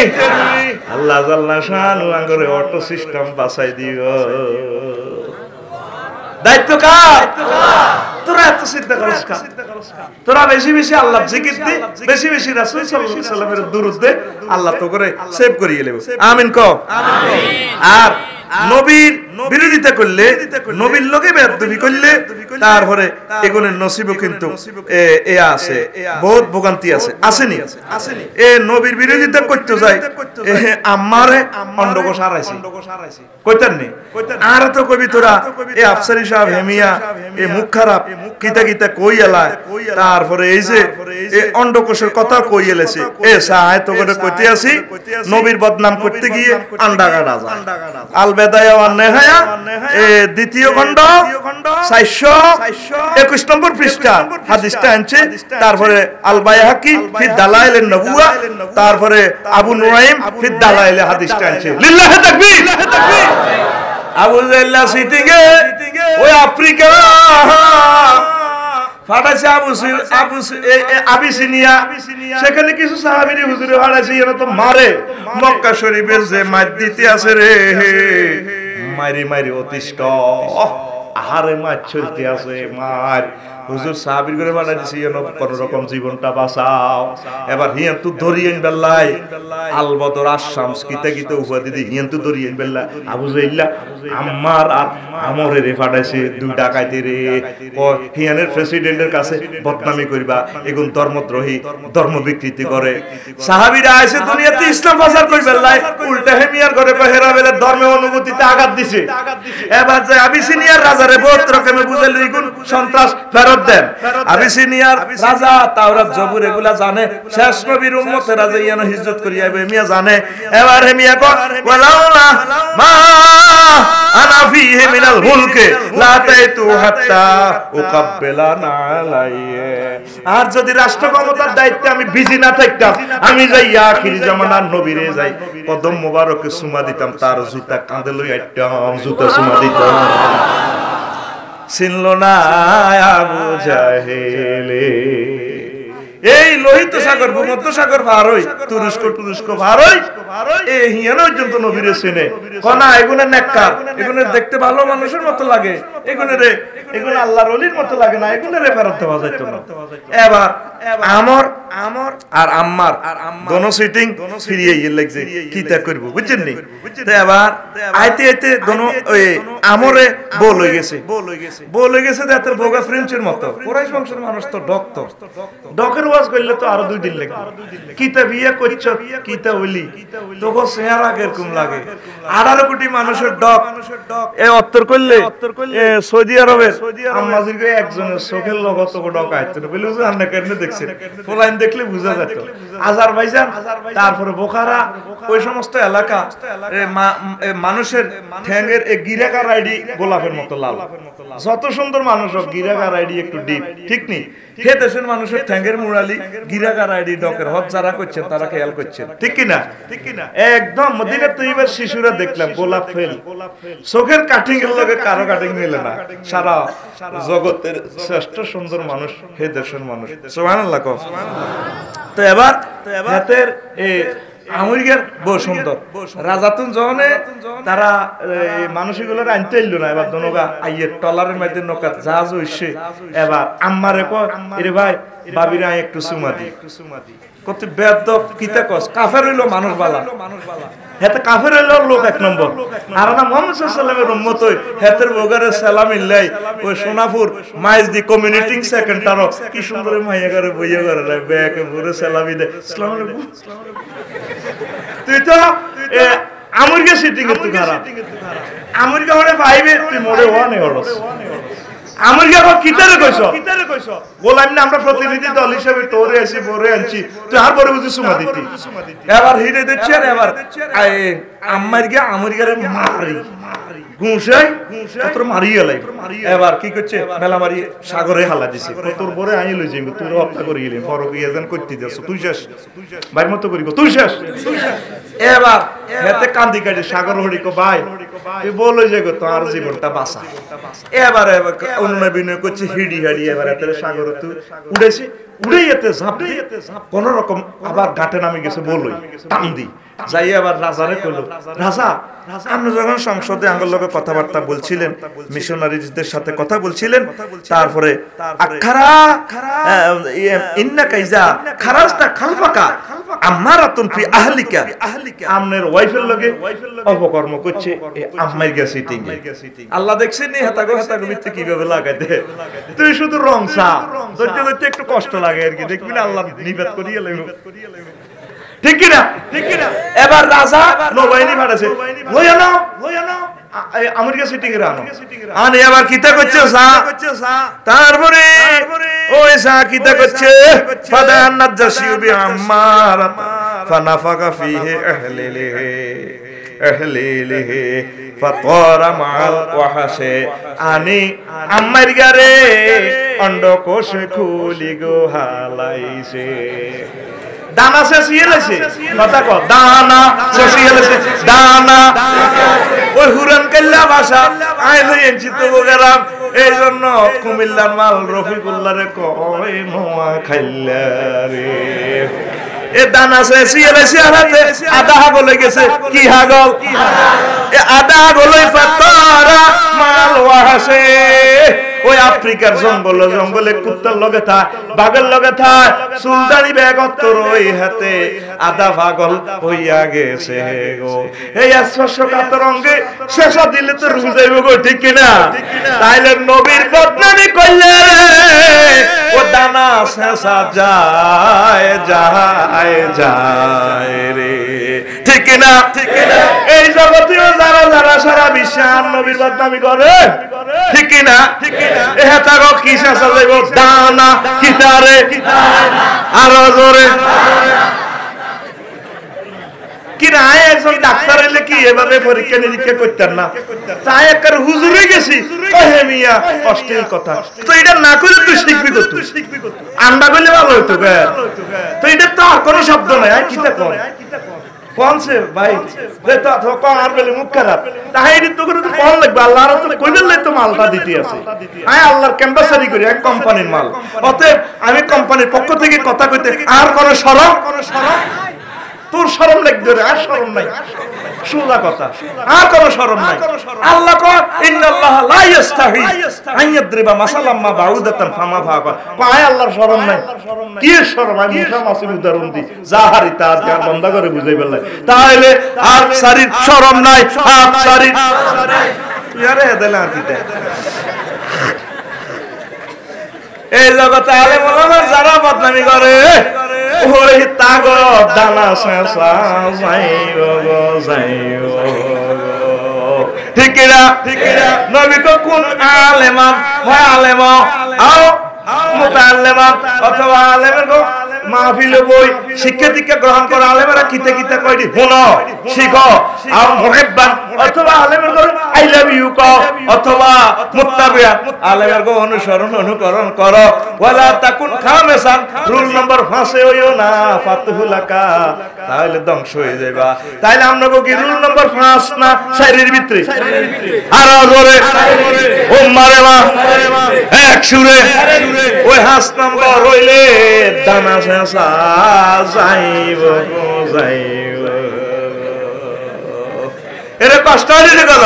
আল্লাহ জাল্লা শানু আঙ্গরে অটো সিস্টেম বাছাই দিও। দায়িত্ব কার? তোরা এত চিন্তা করিস কা? তোরা বেশি বেশি আল্লাহ জিকির দে, বেশি বেশি রাসূল সাল্লাল্লাহু আলাইহি ওয়াসাল্লামের দুরূদ দে, আল্লাহ তো করে সেভ করিয়ে নেব। আমিন কও। আর নবীর বিরোধিতা করলে, নবীর লগে বেয়াদবি করলে তারপরে এগুলোর নসিব কিন্তু এ আছে, বহুত ভোগান্তি আছে, আসেনি? এ নবীর বিরোধিতা করতে যায় আমারে অন্ডকোষ হারাইছি কইতার নি। আর তো কবি তোরা এ আফসারি সাহেব হেমিয়া এ মুখ খারাপ কিতা কিতা কই এলা, তারপরে এই যে এ অন্ডকোষের কথা কই এলেছে, এ সাহায় তো করে কইতে আসি নবীর বদনাম করতে গিয়ে আন্ডা কাটা যায়। আলবেদায়া ওয়ান্নেহায়া এ দ্বিতীয় খণ্ড 421 নম্বর পৃষ্ঠা হাদিসটা আনছে। তারপরে আল বাইহাকি ফি দালাইলেন নবুয়া, তারপরে আবু নুরাইম ফি দালাইলে হাদিসটা আনছে। লিল্লাহি তাকবীর। আবু জাল্লা সিটিকে ওই আফ্রিকা ফাটাইছে আবিসিনিয়া, সেখানে কিছু সাহাবীর হুজুরে ফাটাইছে, এরা তো মারে মক্কা শরীফের যে মার দিতে আছে রে, মারি মারি অতিষ্ঠ আহারে মার চলতে আছে মার। হুজুর সাহাবীর করে বানাই দিছি কোন রকম জীবনটা বাঁচাও। এবার হিয়ান তু ধরিয়েন বেল্লাই আলবদর আশামস কিতা কিতা উপাধি দি হিয়ান তু ধরিয়েন বেল্লা আবু জাইল্লা আমার আর আমরে রে ফাটাইছে 2 ডাকাইতে রে। হিয়ানের প্রেসিডেন্টের কাছে বদনামি করিবা, এগুন ধর্মদ্রোহী, ধর্ম বিকৃতি করে। সাহাবীরা আইছে দুনিয়াতে ইসলাম প্রচার কই বেল্লাই, উল্টা হেমিয়ার ঘরে কহেরা বেলে ধর্মের অনুভূতিতে আঘাত দিছে। এবার যে আবিসিনিয়ার রাজারে বহুত রকমে বুঝাইল এগুন সন্ত্রাস ফেরত দেন। আবিসিনিয়ার রাজা তাওরাত জবুর এগুলা জানে, শেষ নবীর উম্মতের রাজা ইয়ান হিজরত করিয়া মিয়া জানে। এবার হেমিয়া কো ওয়ালাউলা মা আনা ফিহি মিনাল মুলকে লা তাইতু হাত্তা উকাব্বিলা নালাইয়ে। আর যদি রাষ্ট্র ক্ষমতার দায়িত্বে আমি বিজি না থাকতাম, আমি যাই আখির জামানার নবীরে যাই কদম মোবারকে সুমা দিতাম, তার জুতা কাঁধে লই আইতাম, জুতা সুমা দিতাম। চিনল না আবু জাহেলে। এই লোহিত সাগর ভূমধ্য সাগর পার হই তুরস্ক পার হই এই হিয়ানো পর্যন্ত নবীরে চিনে কনা এগুনে নেককার এগুনে দেখতে ভালো মানুষের মতো লাগে এগুনে আল্লাহর ওলির মতো লাগে না এগুনে ফেরত দেওয়া যাইত না। এবার আমর আর আম্মার দোনো সিটিং ফিরিয়ে গিয়ে লাগছে কি তা করব বুঝছেন নি। তো এবার আইতে দোনো ওই আমরে বল হয়ে গেছে তাতে বোগা ফ্রেঞ্চের মতো কুরাইশ বংশের মানুষ তো ডকের ওয়াজ করলে তো আরো 2 দিন লাগে। কিতা বিয়ে করছ কিতা ওলি তোকে চেহারা কিরকম লাগে 18 কোটি মানুষের ডক এ উত্তর করলে সৌদি আরবের আম্মাজির কে একজনের চোখের লগত তো ডক আইতো বলে যে আপনি কেন দেখছেন ফলাইন দেখলে বুঝা যেত। আজারবাইজান তারপরে বোখারা ওই সমস্ত এলাকা মানুষের ঠ্যাঙ্গের গিরাকার আইডি গোলাপের মতো লাল যত সুন্দর মানুষ হোক গিরাকার আইডি একটু ডিপ ঠিক নি হে দেশের মানুষের ঠ্যাঙ্গের মুরালি গিরাকার আইডি ডকের হজ যারা করছেন তারা খেয়াল করছেন ঠিক কিনা একদম মদিনা তৈবার শিশুরা দেখলাম গোলাপ ফেল চোখের কাটিং এর লগে কারো কাটিং মিলে না সারা জগতের শ্রেষ্ঠ সুন্দর মানুষ হে দেশের মানুষ সুবহানাল্লাহ। তো এবার হাতের আমেরিকার বহু সুন্দর রাজাতুন জনে তারা মানুষগুলোর আনতে এলো না। এবার দনগা আইয়ের টলারের মধ্যে নৌকা জাহাজ হইছে। এবার আম্মারে কয় এরে ভাই বাবিরা একটু চুমা দি কত বেদব কিতা কস কাফের হইলো মানুষ বালা হেতে কাফের হইলো লোক এক নম্বর আর না মুহাম্মদ সাল্লাল্লাহু আলাইহি ওয়াসাল্লামের উম্মত হই হেতের বগারে সালাম ইল্লাই ওই সোনাপুর মাইজ দি কমিউনিটিং সেকেন্ডার কি সুন্দর মাইয়া করে বইয়া করে ব্যাকে পুরো সালামি দে আসসালামু আলাইকুম। তুই তো আমেরিকা সিটিং এর তো খারাপ আমেরিকা হলে 5 তুই মোড়ে 1 এ হলস আমেরিকা কিতারে কইছ বললাম না আমরা প্রতিনিধি দল হিসেবে তোরে আসি বরে আনছি তুই আর বড় বুঝি সুমা দিতি। এবার হিরে দিচ্ছে এবার আমেরিকার মারি গুঁসাই তোর মারিয়ে লাই। এবার কি করছে মেলা মারি সাগরে হালা দিছে তোর বরে আই লই যাইব তোর হত্যা করে গেলি ফরক ইয়াজান করতে দিছ তুই শেষ ভাই মত করিব তুই শেষ। এবার হেতে কান্দি কাটে সাগর হড়িকো ভাই তুই বল যে গো তোর জীবনটা বাঁচা। এবার অন্য বিনয় করছে হিডি হাড়ি এবার এত সাগর তুই উড়েছে উড়ে যেতে ঝাঁপ দিয়ে কোন রকম আবার ঘাটে নামে গেছে বলই টান দি যাই আবার রাজারে কইল রাজা আপনি যখন সংসদে আঙ্গুল লোকে কথাবার্তা বলছিলেন মিশনারিদের সাথে কথা বলছিলেন তারপরে আখারা ইন্না কাইজা খারাজটা খালফাকা আমারাতুন ফি আহলিকা আমনের ওয়াইফের লগে অপকর্ম করছে আম্মার গা সিটিং আল্লাহ দেখছেন নি হাতাগো মিথ্যে কিভাবে লাগাই দে তুই শুধু রংসা ধৈর্য ধরতে একটু কষ্ট লাগে আর কি দেখবি না আল্লাহ নিবেদ করিয়ে লাগবে ঠিক কি না এবার রাজা নৌবাহিনী পাঠাছে লইয়া নাও আমেরিকা সিটিং এর আনে এবার কিতা করছে তারপরে ওই সা কিতা করছে ফাদান নাজাসি বি আম্মার ফানাফাকা ফিহি আহলিহি ফাতারা মাল ওয়াহাসে আনি আম্মার গারে অন্ডকোষ খুলি গো হালাইছে দানা শেষিয়ে লেছে কথা কও দানা শেষিয়ে লেছে দানা ওই হুরান কাল্লা ভাষা আইলো এনছি তো গরাম এইজন্য কুমিল্লার মাল রফিকুল্লাহরে কয় নোয়া খাইলা রে এ দানা শেষিয়ে লেছে আরাতে আদা হাগলে গেছে কি হাগল এ আদা হাগলই ফাতারা মাল ওয়াহাসে ওই আফ্রিকার জঙ্গলে কুত্তার লগে থাক বাঘের লগে থাক সুলতানি বেগত্তর ওই হাতে আদা পাগল হইয়া গেছে গো এই স্পর্শ কাতর অঙ্গে শেষ দিলে তো রুজে যাইব গো ঠিক কিনা তাইলে নবীর বদনামি কইলে ও দানা শেষা যায় রে ঠিক কিনা এই জগতেও যারা সারা বিশ্বের নবীর বদনামি করে ঠিক কিনা এটাও কি শেষা যাইব দানা কিতারে আরো জোরে কি রায় একজন ডাক্তার এলে কি এভাবে পরীক্ষা নিরীক্ষা করতেন না তাই একবার হুজুরে গেছি ওহে মিয়া অশ্লীল কথা তো এটা না করে তুই শিখবি আন্ডা করলে ভালো হইতো তো এটা তো আর কোনো শব্দ নাই কিতা কর কোনছে ভাই রে তো তো আর বলে মুখ খারাপ তাইরি তো করে তো কোন লাগবে আল্লাহর তো কইলে তো মালটা দিতে আছে আয় আল্লাহর ক্যাম্পাসারি করি এক কোম্পানির মাল অতএব আমি কোম্পানির পক্ষ থেকে কথা কইতে আর কোন শরম তোর শরম লাগবে রে আর শরম নাই সোজা কথা আর কোন শরম নাই আল্লাহ কয় ইন্নাল্লাহ লা ইস্তাহি আন ইয়াদরিবা মাসালাম মা বাউদাতান ফামা ফাকা কয় আল্লাহর শরম নাই কি শরম আমি মুসা মাসির উদাহরণ দি জাহারি তার গান বন্ধ করে বুঝাই বললাই তাহলে আর শরীর শরম নাই আর শরীর ইয়ারে দেলা দিতে এই জগতে আলেম ওলামা যারা বদনামি করে ওই তাগো দানা শেষা যাইও গো যাইও ঠিক না নবী কো কোন আলেমা হয় আলেমা আও মুতাআল্লিমা অথবা আলেমের গো মাহফিলে বই শিক্ষা দীক্ষা গ্রহণ করা আলেমেরা কিতে কিতে কইদি শুনো শিখো আর মুহিব্বান অথবা আলেমের গো আই লাভ ইউ কো অথবা মুত্তাবিয়া আলেমের গো অনুকরণ করো ওয়ালা তাকুন খামেসান রুল নাম্বার 5 হইও না ফাতুহুলাকা তাহলে ধ্বংস হয়ে যাবে তাইলে আমরা গো কি রুল নাম্বার 5 না শরীরের ভিতরে আর জোরে ও মারে মা এক সুরে ওই হাস নাম্বার হইলে দানা শেষা যাইব এরে কষ্ট হইলে গেল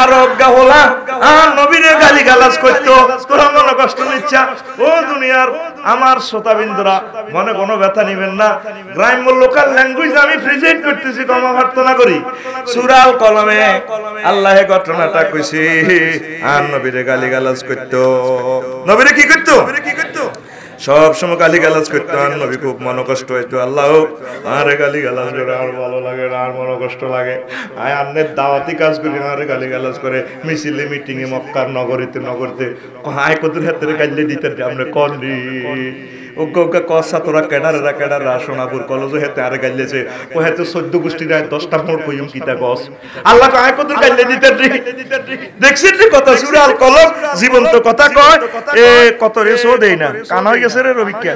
আর অজ্ঞা হলা আর নবীরে গালি গালাজ করতো তোরা মনে কষ্ট নিচ্ছা ও দুনিয়ার আমার শ্রোতাবিন্দুরা মনে কোনো ব্যথা নিবেন না গ্রাম্য লোকাল ল্যাঙ্গুয়েজ আমি প্রেজেন্ট করতেছি ক্ষমা প্রার্থনা করি সূরা আল কলমে আল্লাহ ঘটনাটা কইছি আর নবীরে গালি গালাজ করতো নবীরে কি করতো সব সময় গালি গালাজ করতো আর নবী খুব মন কষ্ট হইতো আল্লাহ আরে গালি গালাজ করে আর ভালো লাগে না আর মন কষ্ট লাগে আয় আন্নের দাওয়াতি কাজ করি আরে গালি গালাজ করে মিছিলে মিটিং এ মক্কার নগরীতে আয় কতুর হাতে গাইলে দিতে আমরা কোন রি ওকে কসা তোরা কেডারা সোনাপুর কলেজে হেতে আরে গাইলেছে ও হেতে 14 গোষ্ঠী রায় 10টা মোড় কইম কিতা গস আল্লাহ আয় কতুর গাইলে দিতে দেখছিস রে কথা সূরা আল কলম জীবন্ত কথা কয় এ কত রে সো দেই না কান হয়ে গেছে রে রবিকা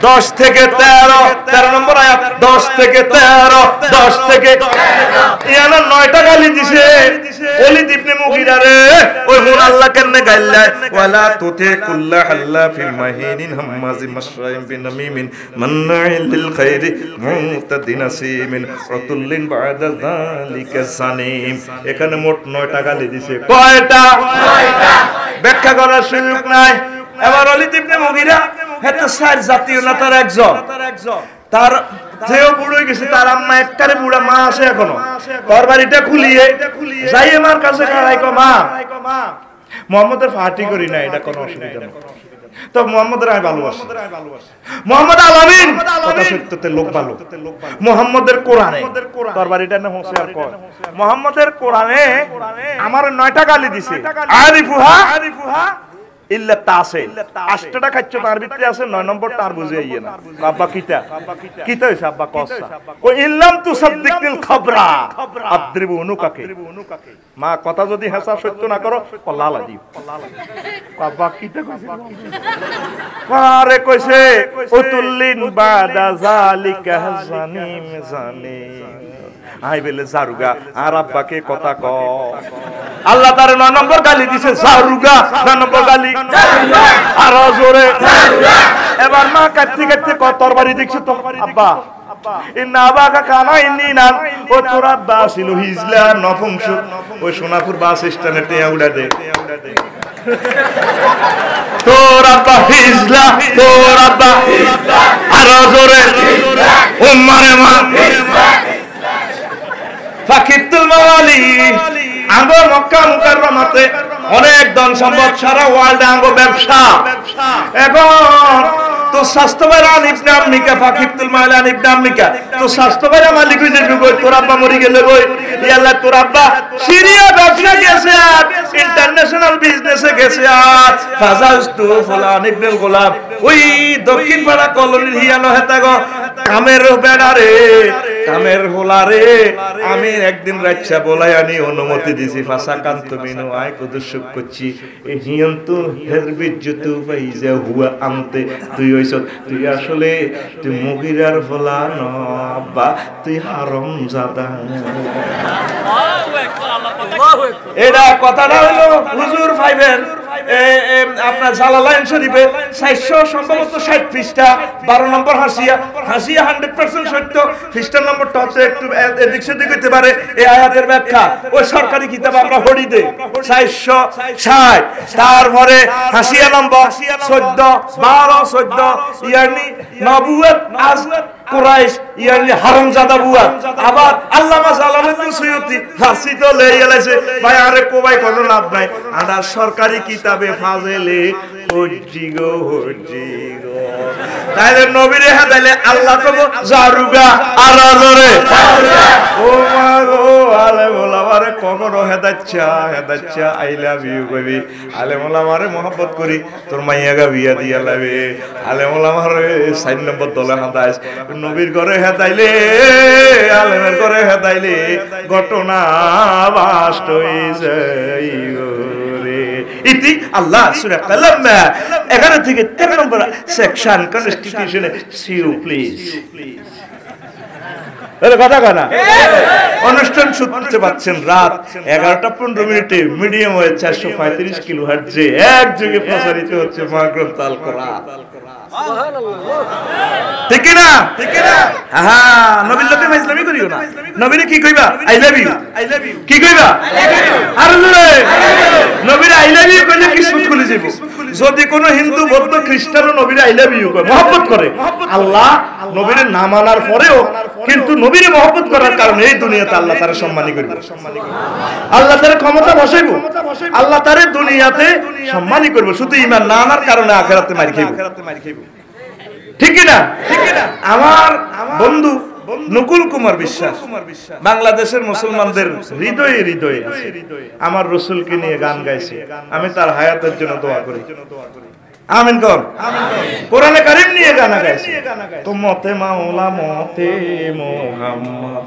10 থেকে 13 নম্বর আয়াত 10 থেকে 13 10 থেকে ইয়ানা 9টা গালি দিছে ওলিদ ইবনে মুগিরা রে ওই হুন আল্লাহ কেনে গাইলা ওয়ালা তুতি কুল্লা হাল্লা ফিল মাহিনিন হাম্মাজিম মাশরাইম বিনামিমিন মান্নাইল লিল খাইরি মুতাদিন আসিমিন রাতুল্লিন বাদা যালিকা সানিম এখানে মোট 9টা গালি দিছে কয়টা ব্যাখ্যা করার সুযোগ নাই এবার ওলিদ ইবনে মুগিরা হেতে চার জাতীয় নেতার একজন তার যেও বুড়ো গেছে তার আম্মা একটারে বুড়া মা আছে এখনো তার বাড়িটা খুলিয়ে যাই আমার কাছে খাড়াই কো মা মুহাম্মদের ফাটি করি না এটা কোনো অসুবিধা নেই তো মুহাম্মদের আমি ভালোবাসি মুহাম্মদ আলামিন কথা সত্যতে লোক ভালো মুহাম্মদের কোরআনে তার বাড়িটার নাম হোসেন কয় মুহাম্মদের কোরআনে আমার 9টা গালি দিছে আরিফুহা ইল্লা তাসে 8টা খাচ্ছ তার ভিতরে আছে 9 নম্বরটা আর বুঝে আইয়ে না আব্বা কিতা হইছে আব্বা কসা ও ইল্লাম তুসাদ্দিকনিল খবরা আদরিবু উনুকাকে মা কথা যদি হাসা সত্য না করো কল্লালা দিও আব্বা কিতা কইছে আরে কইছে উতুল্লিন বাদা জালিকা জানিম আই বেলে জারুগা আর আব্বাকে কথা ক আল্লাহ তার 9 নম্বর গালি দিছে জারুগা 9 নম্বর গালি আর জোরে এবার মা কাটতে কত তরবারি দেখছ তো আব্বা ইন্না আবাকা কানা ইন্নিনা ও তোর আব্বা ছিল হিজলা নফংস ওই সোনাপুর বাস স্ট্যান্ডে টেয়া উড়া দে তোর আব্বা হিজলা তোর আব্বা আর জোরে উম্মারে মা ফাকিতুল মাওয়ালি আঙ্গো মক্কা মুকাররমাতে অনেক ধন সম্পদ সারা ওয়ার্ল্ডে আঙ্গো ব্যবসা এখন তো স্বাস্থ্যবান ইবনে আম্মিকা ফাকিতুল মাওয়ালি ইবনে আম্মিকা তো স্বাস্থ্যবান মালিক হইছে কই তোর আব্বা মরি গেলে কই ইয়া আল্লাহ তোর আব্বা সিরিয়া ব্যবসা গেছে আর ইন্টারন্যাশনাল বিজনেসে গেছে আর ফাজাজতু ফুলান ইবনে গোলাম ওই দক্ষিণ পাড়া কলোনির হিয়ানো হেতাগো কামের বেড়া রে কামের হোলারে আমি একদিন রাচ্চা বলাই আনি অনুমতি দিছি ফাসাকান্ত মিনু আয় কুদুসুক করছি এই হিয়ন্তু হেরবিজ্জতু ফাইজা হুয়া আমতে তুই হইছ তুই আসলে তুই মুগিরার হোলা ন বা তুই হারামজাদা এটা কথাটা হলো হুজুর পাইবেন আপনার জালালাইন শরীফে 400 সম্ভবত 60 পৃষ্ঠা 12 নম্বর হাসিয়া 100% সত্য পৃষ্ঠা নম্বরটা হচ্ছে একটু এদিক সেদিক হইতে পারে এই আয়াতের ব্যাখ্যা ওই সরকারি কিতাব আমরা পড়ি দেই 460 তারপরে হাসিয়া নম্বর 14 12 14 ইয়ানি নবুয়ত আজ কুরাইশ ইয়ানি হারামজাদা বুয়া আবার আল্লামা জালালউদ্দিন সুয়ুতি ফাসি তো লই এলাইছে ভাই আরে কোবাই কোনো লাভ নাই আদা সরকারি কিতাবে ফাজেলে হজ্জিগো তাইলে নবীরে হাদাইলে আল্লাহ তো জারুগা আরাজরে ও মা গো আলে মোলামারে কখনো হেদাচ্ছা আই লাভ ইউ কইবি আলে মোলামারে মোহাব্বত করি তোর মাইয়াগা বিয়া দিয়া লাবে আলে মোলামারে 4 নম্বর দলে হাদাইস নবীর ঘরে হেদাইলে আলেমের ঘরে হেদাইলে ঘটনা বাস্ত হইছে ইতি আল্লাহ সূরা কালাম 11 থেকে 13 নম্বর সেকশন কনস্টিটিউশনে সিউ প্লিজ এর কথা কানা অনুষ্ঠান শুনতে পাচ্ছেন রাত 11:15 মিনিটে মিডিয়াম ওয়ে 435 কিলোহার্টজে একযোগে প্রচারিত হচ্ছে মহাগ্রন্থ আল কোরআন ঠিক না হ্যাঁ নবীর লোকে ইসলামি করিও না নবীরে কি কইবা আই লাভ ইউ কি কইবা আর জোরে নবীরে আই লাভ ইউ কইলে কিসমত খুলে যাবে যদি কোন হিন্দু বৌদ্ধ খ্রিস্টানও নবীরে আই লাভ ইউ করে মহব্বত করে আল্লাহ নবীরে না মানার পরেও কিন্তু নবীরে মহব্বত করার কারণে এই দুনিয়াতে আল্লাহ তারে সম্মানী করবে আল্লাহ তারে ক্ষমতা বসাইব আল্লাহ তারে দুনিয়াতে সম্মানী করবে শুধু ঈমান না আনার কারণে আখিরাতে মার খাইব ঠিক না আমার বন্ধু নকুল কুমার বিশ্বাস বাংলাদেশের মুসলমানদের হৃদয়ে হৃদয়ে আমার রাসূলকে নিয়ে গান গাইছে আমি তার হায়াতের জন্য দোয়া করি আমিন কর কোরআনে কারীম নিয়ে গান গাইছে তো মতে মাওলা মতে মুহাম্মদ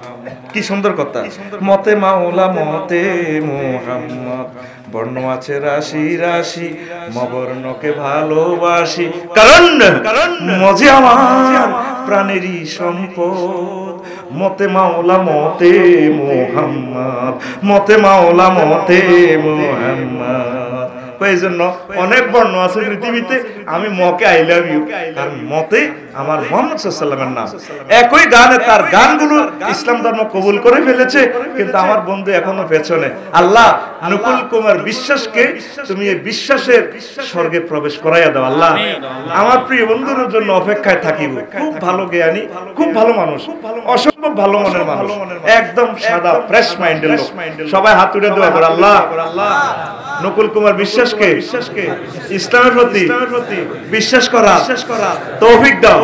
কি সুন্দর কথা মতে মাওলা মতে মুহাম্মদ বর্ণ আছে রাশি রাশি মবর্ণকে ভালোবাসি কারণ মজে আমার প্রাণেরই সম্পদ মতে মাওলা মতে মুহাম্মদ মতে মাওলা মতে মুহাম্মদ এই জন্য অনেক বর্ণ আছে পৃথিবীতে আমি মকে আই লাভ ইউ কারণ মতে আমার মুহাম্মদ সাল্লাল্লাহু আলাইহি নাম একই গানে তার গানগুলো ইসলাম ধর্ম কবুল করে ফেলেছে কিন্তু আমার বন্ধু এখনো পেছনে আল্লাহ নকুল কুমার বিশ্বাসকে তুমি এই বিশ্বাসের স্বর্গে প্রবেশ করাইয়া দাও আল্লাহ আমার প্রিয় বন্ধুর জন্য অপেক্ষায় থাকিব খুব ভালো জ্ঞানী খুব ভালো মানুষ অসম্ভব ভালো মনের মানুষ একদম সাদা ফ্রেশ মাইন্ডের লোক সবাই হাত তুলে দোয়া করে আল্লাহ নকুল কুমার বিশ্বাসকে ইসলামের প্রতি বিশ্বাস করা তৌফিক দাও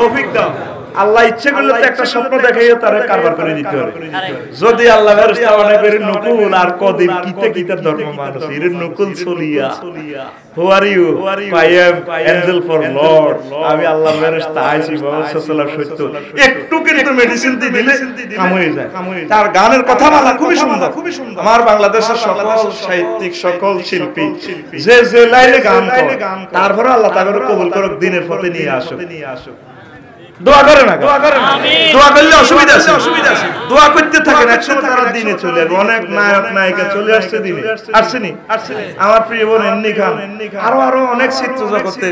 আল্লাহ ইচ্ছে করলে তো একটা স্বপ্ন দেখাইও তারে কারবার করে দিতে হবে যদি আল্লাহ ফেরেশতা মনে করে নকুল আর কদিন কিতে ধর্ম মানুষ এর নকুল চলিয়া who are you I am angel for lord আমি আল্লাহর ফেরেশতা আইছি মুহাম্মদ সাল্লাল্লাহু আলাইহি ওয়াসাল্লাম একটু কিন্তু মেডিসিন দিলে কাম হয়ে যায় তার গানের কথা বলা খুবই সুন্দর আমার বাংলাদেশের সকল সাহিত্যিক সকল শিল্পী যে যে লাইনে গান করে তারপরে আল্লাহ তাআলা কবুল করুক দিনের পথে নিয়ে আসুক দোয়া করে না আমিন দোয়া করলে অসুবিধা আছে দোয়া করতে থাকেন একসাথে তারা দিনে চলে আসবে অনেক নায়ক নায়িকা চলে আসছে দিনে আসছেনি আমার প্রিয় বোন এন্নি খান আরো অনেক চিত্র জগতে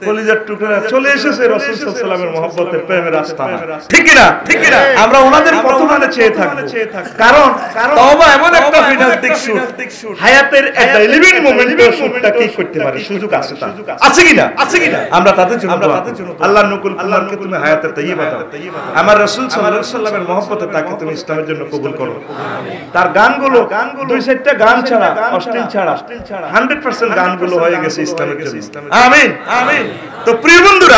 কলিজার টুকরা চলে এসেছে রাসূল সাল্লাল্লাহু আলাইহি ওয়াসাল্লামের মহব্বতের প্রেমের আস্থানা ঠিক কি না আমরা ওনাদের পথমানে চেয়ে থাকব কারণ তওবা এমন একটা ফিনান্টিক সুর হায়াতের একটা লিভিং মোমেন্টের সুরটা কি করতে পারে সুযোগ আছে তা আছে কিনা আমরা তাদের জন্য আল্লাহ নকুল কুমারকে তুমি হায়াতের তাইয়্যিবা দাও আমার রাসূল সাল্লাল্লাহু আলাইহি ওয়াসাল্লামের মহব্বতে তাকে তুমি ইসলামের জন্য কবুল করো তার গানগুলো দুই চারটা গান ছাড়া অশ্লীল ছাড়া 100% গানগুলো হয়ে গেছে ইসলামের জন্য আমিন তো প্রিয় বন্ধুরা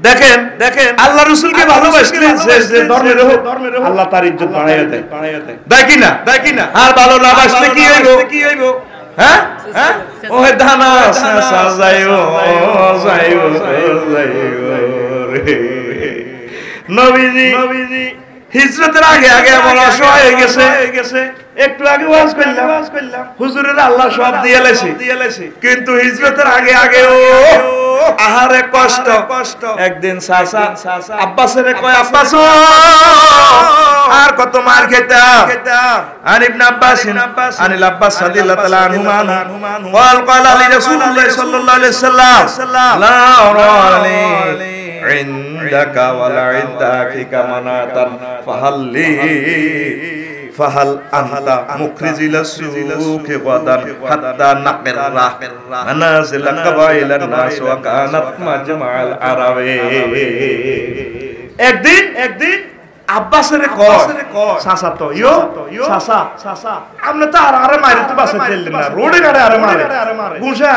দেখেন আল্লাহ রাসূলকে ভালোবাসলে যে ধর্মের হোক আল্লাহ তার ইজ্জত বাড়াইয়া দেয় দেয় কি না আর ভালো না বাসলে কি হইব হ্যাঁ ওহে দানা সাজাইও নবীজি হিজরতের আগে আগে এমন অসহায় হয়ে গেছে একটু আগে ওয়াজ করলাম হুজুরের আল্লাহ সব দিয়ে লেছে কিন্তু হিজরতের আগে আগে ও আহারে কষ্ট একদিন চাচা আব্বাসের কয় আব্বাস আর কত মার খেতাম আর ইবনে আব্বাস আনিল আব্বাস রাদিয়াল্লাহু তাআলা আনহুমা قال لي رسول الله صلى الله عليه وسلم لا أراني عندك ولا عند أخيك مناة فهل أنت مخرج إلى السوق غدا حتى نقر منازلك وإلى الناس وكانت مجمع العرب একদিন আব্বাসের কয় চাচা তো চাচা আমনে তো আরে মারি তো বাসে চললেন না রোডে গাড়ি আরে মারে গুছা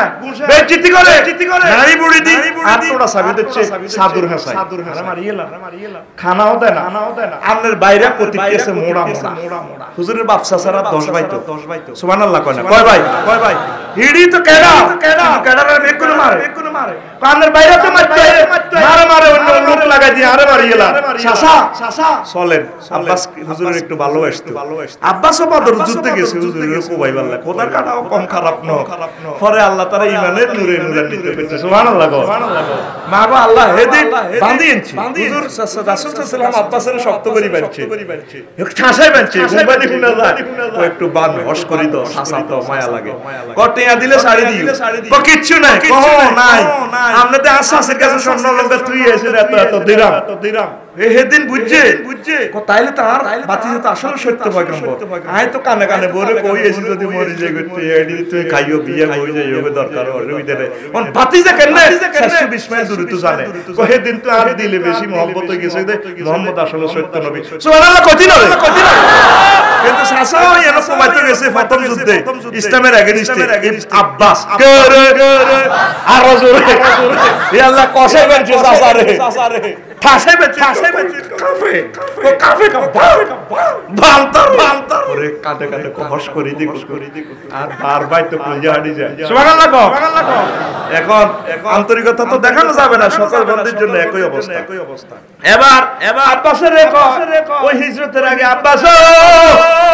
বেচিতি করে নারী বুড়ি দি আর তোড়া সাবি দিচ্ছে সাদুর হাসাই আরে মারিয়েলা খানাও দেয় না আমনের বাইরে প্রতিক্রিয়াছে মোড়া হুজুরের বাপ চাচারা 10 ভাই তো সুবহানাল্লাহ কয় না কয় ভাই হিড়ি তো কেডারে মেকুন মারে কানের বাইরে তো মারে অন্য লোক লাগাই দিয়ে আরে মারিয়েলা চাচা চলেন আব্বাস হুজুরের একটু ভালোবাসতো আব্বাসও বদর যুদ্ধে গেছে হুজুরের কোবাই বাল্লা কোদার কাটাও কম খারাপ ন পরে আল্লাহ তাআলা ঈমানের নূরে নিতে পেরেছে সুবহানাল্লাহ মাগো আল্লাহ হেদিন বাঁধিয়েছি হুজুর রাসূল সাল্লাল্লাহু আলাইহি আব্বাসের শক্ত করে বাঁধছে একটু ঠাসাই বাঁধছে গোবানি শুনা যায় ও একটু বাঁধ হস করি তো শাসা তো মায়া লাগে কটিয়া দিলে শাড়ি দিও কো কিচ্ছু নাই কো নাই আমনেতে আসাসের কাছে স্বর্ণ লঙ্কা তুই এসে এত দিরাম এদিন বুঝছে তাইলে তার বাতিজা তো আসলে সত্য পয়গম্বর আয় তো কানে কানে বলে কই এসে যদি মরি যাই করতে এডি তুই খাইও বিয়া হই যাই হবে দরকার ওর ভিতরে কোন বাতিজা কেন 120 মাইল দূরে তো জানে কো এদিন তো আর দিলে বেশি mohabbat হয়ে গেছে যে মুহাম্মদ আসলে সত্য নবী সুবহানাল্লাহ কঠিন হবে কিন্তু শাসা এর প্রমাণিত গেছে প্রথম যুদ্ধে ইসলামের এগেইনস্টে আব্বাস করে আর জোরে এ আল্লাহ কসাই বানছে শাসারে ঠাসে কাফে বালতার ওরে কাটে কহস করি দি আর বারবার তো কলিজা হাঁটি যায় সুবহানাল্লাহ এখন আন্তরিকতা তো দেখানো যাবে না সকল বন্ধুদের জন্য একই অবস্থা এবার আব্বাসের ওই হিজরতের আগে আব্বাস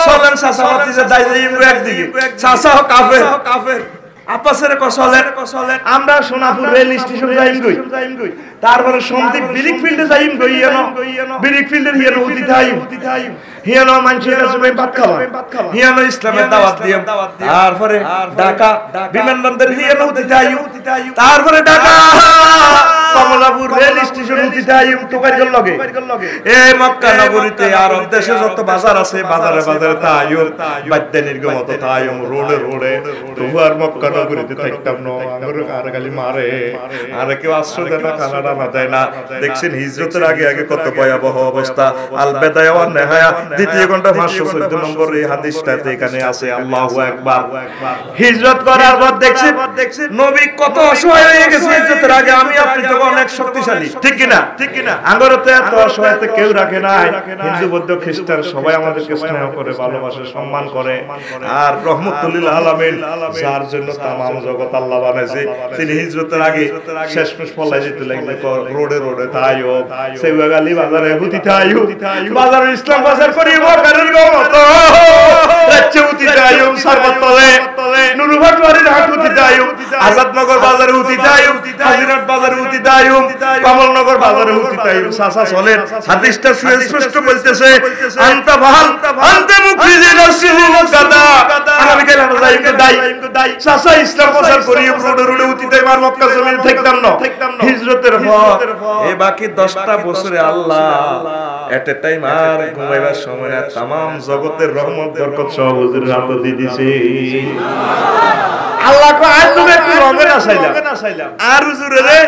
চলেন চাচা ভাতিজা দাইজাইম একদিকে চাচা কাফের আব্বাসের কসলের আমরা সোনাপুর রেল স্টেশন যাইম গই তারপরে সন্দীপ ব্রিক ফিল্ডে যাইম গই ব্রিক ফিল্ডের হিয়ানো উদিতাইম হিয়ানো মানুষের কাছে ভাত খাওয়া হিয়ানো ইসলামের দাওয়াত দিয়াম তারপরে ঢাকা বিমানবন্দর হিয়ানো উদিতাইম তারপরে ঢাকা কমলাপুর রেল স্টেশন উদিতাইম তোকারির লগে এই মক্কা নগরীতে আরব দেশে যত বাজার আছে বাজারে তাইও বাদ্যা নির্গমত তাইও রোডে তোহার মক্কা নগরীতে থাকতাম না আর খালি মারে আর কেউ আশ্রয় দেয় না কানাডা না দেয় না দেখছেন হিজরতের আগে কত ভয়াবহ অবস্থা আল বেদায়া ওয়ান নেহায়া দ্বিতীয় ঘন্টা 514 নম্বর এই হাদিসটাতে এখানে আছে আল্লাহু আকবার হিজরত করার পর দেখছেন নবী কত অসহায় হয়ে গেছে হিজরতের আগে আমি আপনি তো অনেক শক্তিশালী ঠিক কি না আঙ্গরতে এত অসহায়তে কেউ রাখে নাই হিন্দু বৌদ্ধ খ্রিস্টান সবাই আমাদেরকে স্নেহ করে ভালোবাসে সম্মান করে আর রহমতুল লিল আলামিন যার জন্য তামাম জগৎ আল্লাহ বানাইছে তিনি হিজরতের আগে শেষমেশ পলাই যেতে লাগলে রোডে তাইও সেবাগালি বাজারে হুতি তাইও বাজারে ইসলাম বাজার করিব কারণ মত রাজ্য হুতি তাইও সরবত তলে নুরুভাটওয়ারির হাট হুতি তাইও আজাদনগর বাজারে হুতি তাইও হাজিরাট বাজারে হুতি তাইও কমলনগর বাজারে হুতি তাইও সাসা চলেন হাদিসটা সুস্পষ্ট বলতেছে আনতা ফাহাল আনতা মুখরিজিন আসুকাদা আমি গেলাম যাইকে দাই সাসা ইসলাম প্রচার করি রোডে উঠিতে মার মক্কা জমিনে থাকতাম না হিজরতের পর এই বাকি 10টা বছরে আল্লাহ এট এ টাইম আর ঘুমাইবার সময় না तमाम জগতের রহমত বরকত সব হুজুরের হাতে দিয়ে দিয়েছে আল্লাহ কো আজ তুমি একটু রঙে নাসাইলাম আর হুজুরে রে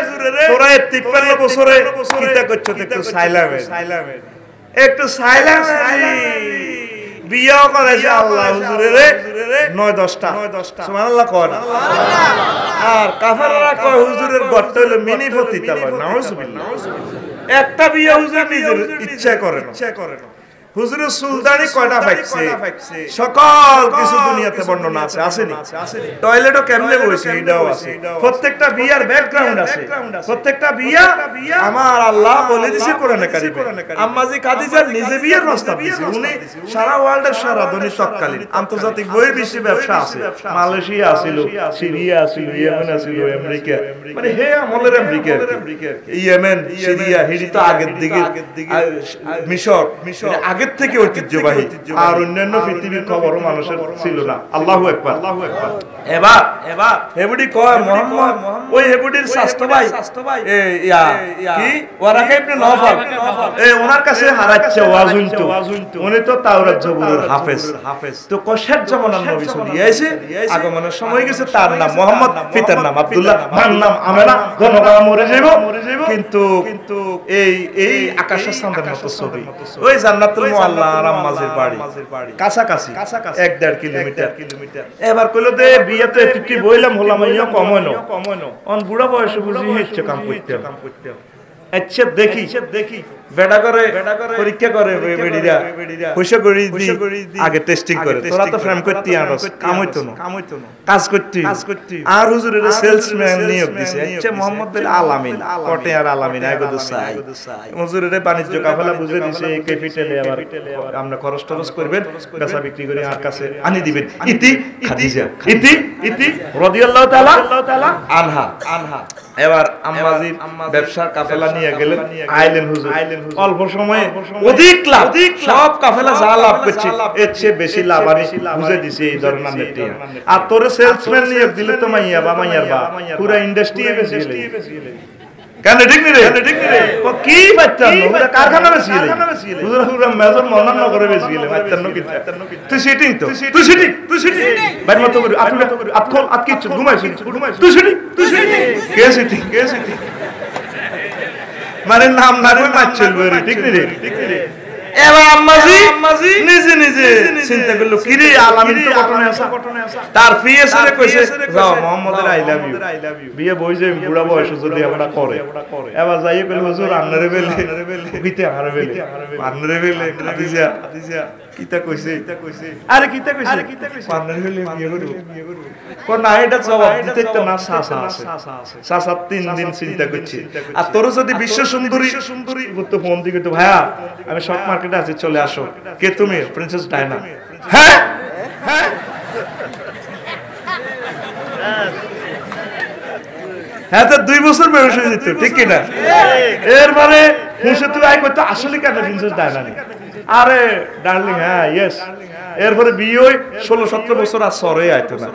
তোরা 53 বছরে কিতা করছো একটু সাইলাম বিয়াও করেছে আল্লাহ হুজুরে রে 9-10টা সুবহানাল্লাহ কয় না আর কাফেররা কয় হুজুরের গর্ত হলো মিনি ফতিতা লয় নাউজুবিল্লাহ একটা বিয়া হুজুর নিজের ইচ্ছা করে না হুজুরের সুলতানি কয়টা পাইছে সকল কিছু দুনিয়াতে বর্ণনা আছে আসেনি টয়লেটও কেমনে বসে এটাও আছে প্রত্যেকটা বিয়ার ব্যাকগ্রাউন্ড আছে প্রত্যেকটা বিয়া আমার আল্লাহ বলে দিয়েছে কোরআনে কারিমে আম্মাজি খাদিজা নিজে বিয়ের প্রস্তাব দিয়েছে উনি সারা ওয়ার্ল্ডের সারা দুনিয়া তৎকালীন আন্তর্জাতিক বহির্বিশ্বে ব্যবসা আছে মালয়েশিয়া আছিল সিরিয়া আছিল ইয়েমেন আছিল আমেরিকা মানে হে আমলের আমেরিকা ইয়েমেন সিরিয়া হিডি তো আগের দিকে মিশর আগের থেকে ঐতিহ্যবাহী আর অন্যান্য পৃথিবীর খবরও মানুষের ছিল না আল্লাহু আকবার এবার হেবুডি কয় মোহাম্মদ ওই হেবুডির স্বাস্থ্য ভাই কি ওয়ারাকা ইবনে নওফল ওনার কাছে হারাচ্ছে ওয়াজুনতো উনি তো তাওরাত জবুরের হাফেজ তো কশের জামানার নবী চলে আইছে আগমনের সময় গেছে তার নাম মোহাম্মদ পিতার নাম আব্দুল্লাহ মার নাম আমেনা জনগণ মরে যাইব কিন্তু এই আকাশের চাঁদের মতো ছবি ওই জান্নাতুল মুআল্লা আর আম্মাজির বাড়ি কাছাকাছি 1.5 কিলোমিটার এবার কইলো দে বিয়ে তো একটু বইলাম হলাম ইয়া কমনো অন বুড়া বয়সে বুঝি হচ্ছে কাম করতে আচ্ছা দেখি বেডা করে পরীক্ষা করে বেডিরা পয়সা করে আগে টেস্টিং করে তোরা তো ফ্রেম করতে আনস কাম হইতো না কাজ করতে আর হুজুরের সেলসম্যান নিয়োগ দিছে আচ্ছা মোহাম্মদ বিন আলামিন কোটে আর আলামিন আইগো সাই হুজুরের বাণিজ্য কাফেলা বুঝে দিছে ক্যাপিটালে আবার আমরা খরচ টরচ করবেন বেচা বিক্রি করে আর কাছে আনি দিবেন ইতি খাদিজা ইতি রাদিয়াল্লাহু তাআলা আনহা এবার আম্মাজির ব্যবসার কাফেলা নিয়ে গেলেন আইলেন হুজুর অল্প সময়ে অধিক লাভ সব কাফেলা যা লাভ করছে এর চেয়ে বেশি লাভ আমি বুঝে দিছি এই ধরনের নেটে আর তোরে সেলসম্যান নিয়ে দিলে তো মাইয়া বা মাইয়ার বা পুরো ইন্ডাস্ট্রি বেশি কেন ঠিক নি রে ও কি বাচ্চা পুরো কারখানা বেশি হুজুর পুরো মেজর মনান করে বেশি গেলে বাচ্চা কি তুই সিটিং ভাই মত করি আপনি আপকল আজকে ঘুমাইছিস তুই সিটিং কে সিটিং মানে নাম নারে মাছ চলবে রে ঠিক নি রে এবার আম্মাজি নিজে চিন্তা করলো কি রে আলামিন তো ঘটনা আছে তার পিএসএ কইছে যাও মোহাম্মদের আই লাভ ইউ বিয়ে বই যে বুড়া বয়স যদি আমরা করে এবার যাইয়ে কইলো হুজুর আন্নারে বেলে কিতে আরে বেলে খাদিজা কিতা কইছে আরে কিতা কইছে আন্নারে বেলে বিয়ে করব কোন না এটা জবাব দিতে তো না সাসা 3 দিন চিন্তা করছি আর তোর যদি বিশ্ব সুন্দরী তো ফোন দিকে তো ভাইয়া আমি শক মার্কেটে আছি চলে আসো কে তুমি প্রিন্সেস ডায়না হ্যাঁ তো 2 বছর বয়স হয়ে যেত ঠিক কি না এরপরে হুসে তুই আই করতে আসলে কেন প্রিন্সেস ডায়না নেই আরে ডার্লিং হ্যাঁ ইয়েস এরপরে বিয়ে হই 16-17 বছর আর সরে আইতো না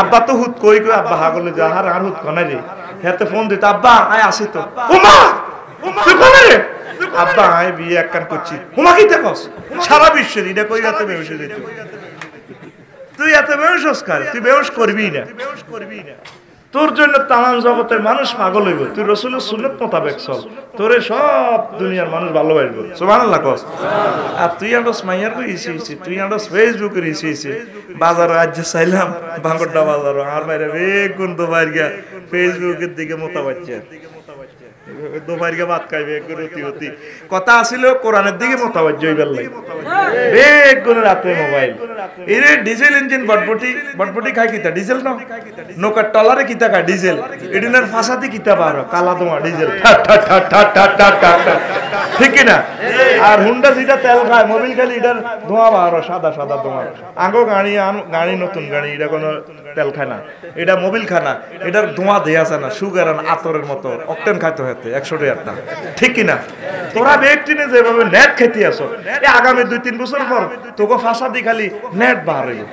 আব্বা তো হুত কই আব্বা হাগলে যা আর হুত কোনা রে হেতে ফোন দিত আব্বা আই আসি তো ওমা তুই কোনা রে আব্বা আই বিয়ে একখান করছি ওমা কি দেখছ সারা বিশ্বের এটা কই এত বেউস হইতো তুই এত বেউস সংস্কার তুই বেউস করবি না তোর জন্য তামাম জগতের মানুষ পাগল হইব তুই রাসূলের সুন্নাত মোতাবেক চল তোরে সব দুনিয়ার মানুষ ভালোবাসবে সুবহানাল্লাহ কস আর তুই আন্ডস মাইয়ার কই ইসি তুই আন্ডস ফেসবুকের ইসি বাজার আজ চাইলাম ভাঙ্গড়া বাজার আর বাইরে বেগুন তো বাইরে ফেসবুকের দিকে মোতাবাচ্চা দোবাইরকে ভাত খাইবে রুটি কথা আছিল কোরআনের দিকে মোতাবাজ্য হইবার লাগে বেগুন রাতে মোবাইল এরে ডিজেল ইঞ্জিন বটবটি খাই কিতা ডিজেল না নৌকার টলারে কিতা খায় ডিজেল এডিনার ফাঁসাতে কিতা বার কালা তোমা ডিজেল ঠিক না আর হুন্ডা যেটা তেল খায় মোবিল খালি এটার ধোঁয়া বার সাদা ধোঁয়া আগো গাড়ি নতুন গাড়ি এটা কোনো তেল খায় না এটা মোবিল খায় না এটার ধোঁয়া দেয়া যায় না সুগার আর আতরের মতো অকটেন খাইতে হতে 100 টাকা ঠিক কিনা তোরা ব্যক্তিনে যেভাবে নেট খেতে আসো আগামী 2-3 বছর পর তোকে ফাঁসা দি খালি নেট বার হইব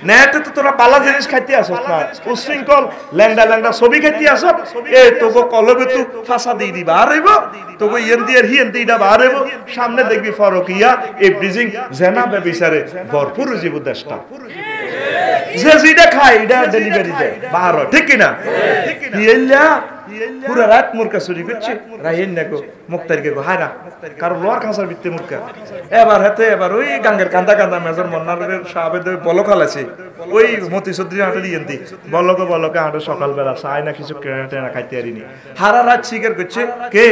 নেটে তো তোরা পালা জিনিস খাইতে আসছ না উশৃঙ্খল ল্যাংডা ছবি খাইতে আসছ তোকে কলবে তো ফাঁসা দিয়ে দিবা আর হইব তোকে হিয়েন দিটা বার হইব সামনে দেখবি ফরকিয়া এই ব্রিজিং জেনা ব্যভিচারে ভরপুর জীব দেশটা যে যেটা খায় এটা ডেলিভারি দেয় বার ঠিক কিনা হিয়েল্লা পুরা রাত মুরকা চুরি করছে রাইন নাকো মুক্তারকে গো হায়রা কারো লোয়ার কাঁচার ভিত্তি মুরকা এবার ওই গাঙ্গের কান্দা মেজর মন্নারের সাহেবের বলক হালাছে ওই মতি চৌধুরী হাঁটে দিয়েন দি বলকে হাঁটে সকালবেলা চাই না কিছু কেনা খাইতে পারিনি হারা রাত শিকার করছে কে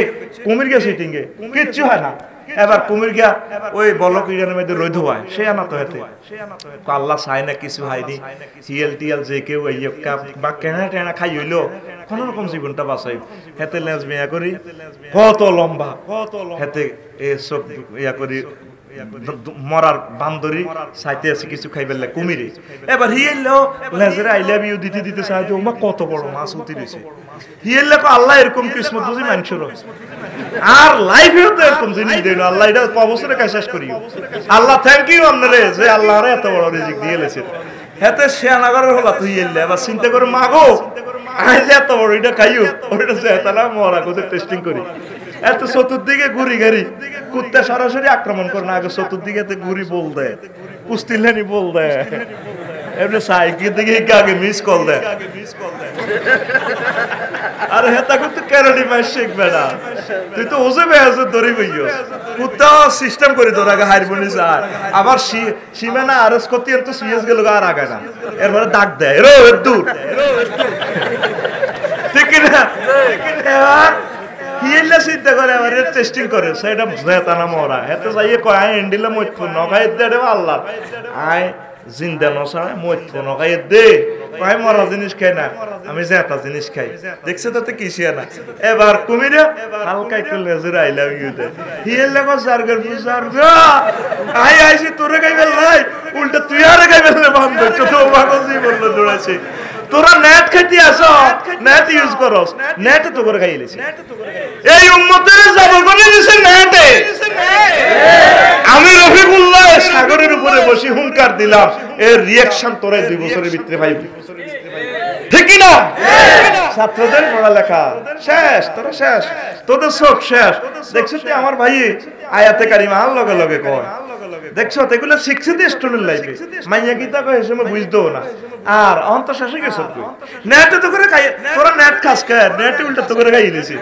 কুমির গে সিটিং এ কিচ্ছু হয় না এবার কুমির গিয়া ওই বলক ইরানের মধ্যে রইধ হয় সে আনা তো হেতে আল্লাহ চায় না কিছু হয়নি হিয়েল টিয়াল যে কেউ বা কেনা টেনা খাই হইলো কোন রকম জীবনটা বাঁচাই হেতে লেজ মিয়া করি কত লম্বা হেতে এ সব ইয়া করি মরার বান্দরি সাইতে আছে কিছু খাইবেলে কুমিরে এবার হিয়েলও লেজরে আই লাভ ইউ দিতে দিতে চাই যে ওমা কত বড় মাছ উঠি দিছে হিয়েললে কো আল্লাহ এরকম কিসমত বুঝি মানুষের আর লাইফেও তো এরকম জিনিস দেন আল্লাহ এটা কবসরে কাজ শেষ করি আল্লাহ থ্যাংক ইউ আপনারে যে আল্লাহরে এত বড় রিজিক দিয়েছে হেতে শেয়ানাগরের হলা তুই হিয়েললে এবার চিন্তা করে মাগো আই যে এত বড় এটা খাইও ওইটা যে তারা মরা কোতে টেস্টিং করি এত চতুর্দিকে ঘুরি গাড়ি কুত্তা সরাসরি আক্রমণ করে না আগে চতুর্দিকে ঘুরি বল দেয় পুস্তিলেনি বল দেয় এমনি সাইকেল দিকে আগে মিস কল দেয় আরে হেতা করতে কেরানি মাস শিখবে না তুই তো ওজে বেহাজে ধরি বইও কুত্তা সিস্টেম করে তোর আগে হারমোনি যায় আবার সীমানা আরস করতে তো সিএস গেল আর আগে না এরপরে ডাক দেয় রো দূর ঠিক না এবার হিয়েলা চিন্তা করে আবার টেস্টিং করে সেটা জেতা না মরা এত যাইয়ে কয় আই এন্ডিলে মইত নখাই দে আল্লাহ আই জিন্দা নছাড়া মইত নখাই দে কয় মরা জিনিস খাই না আমি জেতা জিনিস খাই দেখছে তাতে কিসিয়া না এবার কুমিরে হালকা একটু লেজের আই লাভ ইউ দে হিয়েলা কো জারগার বুজারগা আই আইছি তোরে গাইবেল নাই উল্টা তুই আরে গাইবেল না বন্ধ তো বাগজি বললো দৌড়াছে তোরা নেট খাইতে আসো নেট ইউজ করস নেট তো করে খাইলেছি এই উম্মতের জবর করে দিছে নেটে আমি রফিকুল্লাহ সাগরের উপরে বসে হুঙ্কার দিলাম এর রিঅ্যাকশন তোরা 2 বছরের ভিতরে পাইবি ঠিক কি না ছাত্রদের পড়ালেখা শেষ তোরা শেষ তোদের সব শেষ দেখছিস তুই আমার ভাই আয়াতে কারিমা লগে লগে কয় দেখছো এগুলো শিখছে দি স্টুডেন্ট লাইফে মাইয়া গীতা কয় এসে বুঝদো না আর অন্ত শেষে গেছে তুই নেটে তো করে খাই তোরা নেট খাস কে নেটে উল্টা তো করে খাই দিছি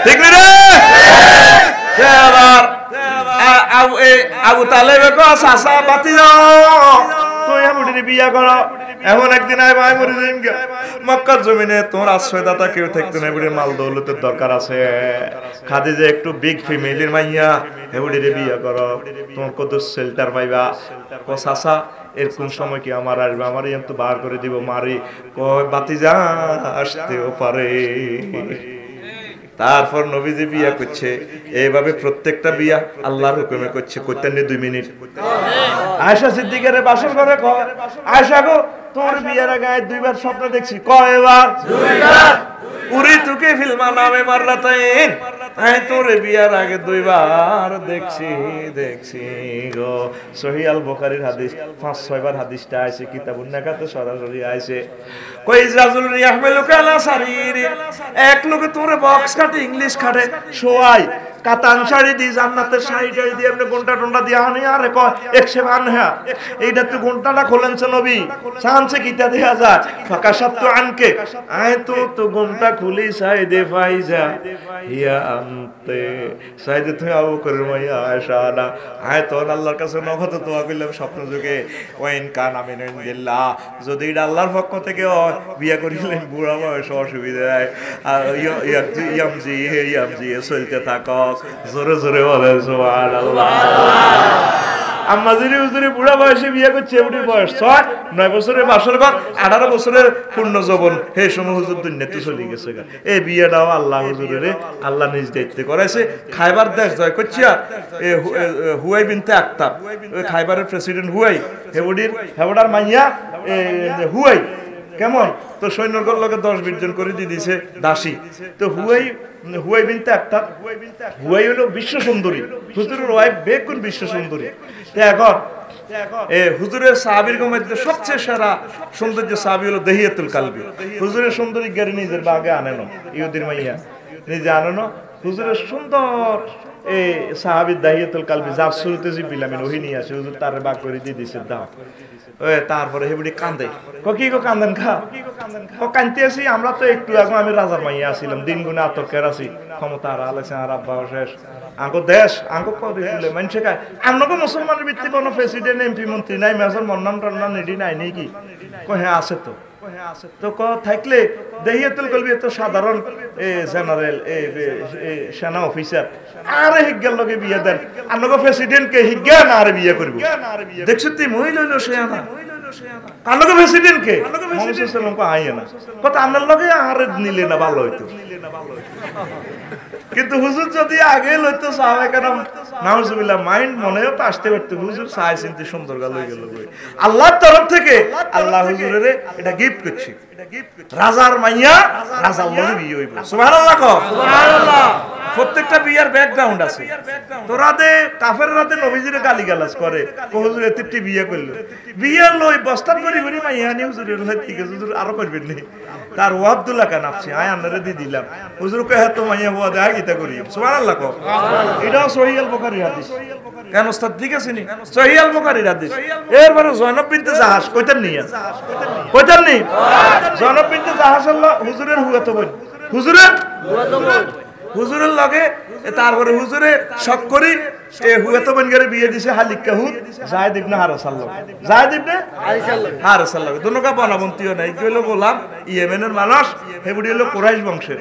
ঠিক না রে এবার আবু তালেব কো সাসা বাতি দাও তুই আমুড়ি বিয়া করো এমন একদিন আই ভাই মরে যাইম গে মক্কার জমিনে তোর আশ্রয়দাতা কেউ থাকতে না বুড়ি মাল দৌলতের দরকার আছে খাদিজা একটু বিগ ফ্যামিলির মাইয়া হেবুড়ি রে বিয়া করো তোমার কত শেল্টার পাইবা কো সাসা এরকম সময় কি আমার আসবে আমার তো বার করে দিব মারি কয় বাতিজা আসতেও পারে তারপর নবীজি বিয়া করছে এইভাবে প্রত্যেকটা বিয়া আল্লাহর হুকুমে করছে করতে নেই 2 মিনিট আয়েশা সিদ্দিকের বাসর ঘরে কয় আয়েশা গো তোর বিয়ের আগে 2বার স্বপ্ন দেখছি কয়বার 2বার উরি তুকে ফিল্মা নামে মাররাতাইন আয় তোরে বিয়ার আগে 2বার দেখছি গো সহিহ আল বুখারীর হাদিস 5-6 বার হাদিসটা আছে কিতাবুন নাকাতে সরাসরি আছে কই রাজুল ইয়াহমিলুকা আলা সারিরি এক লোকে তোরে বক্স কাটে ইংলিশ কাটে শোয়াই কাতান শাড়ি দি জান্নাতের শাড়ি টাড়ি দিয়ে আপনি ঘন্টা টন্টা দিয়া আনি আরে কয় 100 হ্যাঁ এইটা তো ঘন্টাটা খোলেনছে নবী চান্সে কিটা দেয়া যায় ফাকাশাতু আনকে আয় তো ঘন্টা খুলি সাইদে ফাইজা ইয়া আনতে সাইদে তুমি আবু বকরের মাইয়া আয়েশা না আয় তো আল্লাহর কাছে নগদ দোয়া করলাম স্বপ্ন যুগে ওয়াইন কান আমিনুল্লাহ যদি এটা আল্লাহর পক্ষ থেকে বিয়া করিলেন বুড়া বয়স অসুবিধা হয় আর ইয়ামজি চলতে থাকো জোরে জোরে বলে সুবহানাল্লাহ আম্মা হুজুরে বুড়া বয়সে বিয়ে করছে বুড়ির বয়স 9 বছরের বাসর ঘর 18 বছরের পূর্ণ যৌবন হে সময় হুজুর দুনিয়াতে চলে গেছে এই বিয়েটাও আল্লাহ হুজুরের আল্লাহ নিজ দায়িত্বে করাইছে খাইবার দেশ জয় করছে হুয়াই বিনতে আক্তাব ওই খাইবারের প্রেসিডেন্ট হুয়াই হেবুড়ার মাইয়া হুয়াই কেমন তো সৈন্যর লগে 10-20 জন করে দিয়ে দিছে দাসী তো হুয়াই বিনতে আক্তাব হুয়াই হলো বিশ্ব সুন্দরী হুজুরের ওয়াইফ বেগুন বিশ্ব সুন্দরী তো এখন হুজুরের সাহাবীর মধ্যে সবচেয়ে সেরা সৌন্দর্য সাহাবী হলো দহিয়াতুল কালবি হুজুরের সুন্দরী গাড়ি নিজের বাগে আনেন ইহুদির মাইয়া নিজে আনেন হুজুরের সুন্দর এই সাহাবী দহিয়াতুল কালবি যার শুরুতে জিবরিল আমিন ওহী নিয়ে আসে হুজুর তার বাগ করে দিয়ে দিয়েছে দাও তারপরে হেবুড়ি কান্দে কি গো কান্দেন খা কানতে আসি আমরা তো একটু আগে আমি রাজার মাইয়া আসিলাম দিন গুণে আতকের আছি ক্ষমতা আর আলেছে আর আব্বা শেষ আঙ্কো দেশ আঙ্কো করে দিলে মানুষে খায় আমনকে মুসলমানের ভিত্তি কোনো প্রেসিডেন্ট এমপি মন্ত্রী নাই মেজর মন্নান টন্নান এডি নাই নাকি হ্যাঁ আছে তো তো ক থাকলে দেহিয়াতুল কলবি তো সাধারণ জেনারেল সেনা অফিসার আরে হিজ্ঞার লগে বিয়ে দেন আপনাকে প্রেসিডেন্ট কে হিজ্ঞা না আরে বিয়ে করবি দেখছো তুই মহিলা হইলো সে আনা আপনাকে প্রেসিডেন্ট কে মোহাম্মদ সাল্লাল্লাহু আলাইহি না কথা আপনার লগে আর নিলে না ভালো হইতো কিন্তু হুজুর যদি আগে লইতো সাহাবায়ে কেরাম নাউজুবিল্লাহ মাইন্ড মনেও তো আসতে পারতো হুজুর চাই চিন্তে সুন্দর গাল হয়ে গেল আল্লাহর তরফ থেকে আল্লাহ হুজুরের এটা গিফট করছে রাজার মাইয়া রাজার লগে বিয়ে হইব সুবহানাল্লাহ কও সুবহানাল্লাহ প্রত্যেকটা বিয়ার ব্যাকগ্রাউন্ড আছে তোরা দে কাফেররা দে নবীজিরে গালিগালাজ করে হুজুর এতিটি বিয়ে করলো বিয়ে লই বস্তাত করি করি মাইয়া নি হুজুরের লই ঠিক আছে হুজুর আরো করবেন নি তার ও আব্দুল্লাহ কান আপছি আয় আনরে দি দিলাম হুজুর কয় তো মাইয়া হওয়া দেয়া গিতা করি সুবহানাল্লাহ কও এটাও সহিহ আল বুখারী হাদিস কেন ওস্তাদ ঠিক আছে নি সহিহ আল বুখারী হাদিস এরপরে জয়নব বিনতে জাহাজ কইতেন নি জয়নব বিনতে জাহাজ আল্লাহ হুজুরের হুয়াতো বোন হুজুরের লগে তারপরে হুজুরে শক করি এ হুয়াতো বোন গরে বিয়ে দিছে হালিকা হুদ যায়েদ ইবনে হারেসাল্লাহ দুনোকা বনাবন্তীও নাই কইলো গোলাম ইয়েমেনের মানুষ হেবুড়ি হলো কুরাইশ বংশের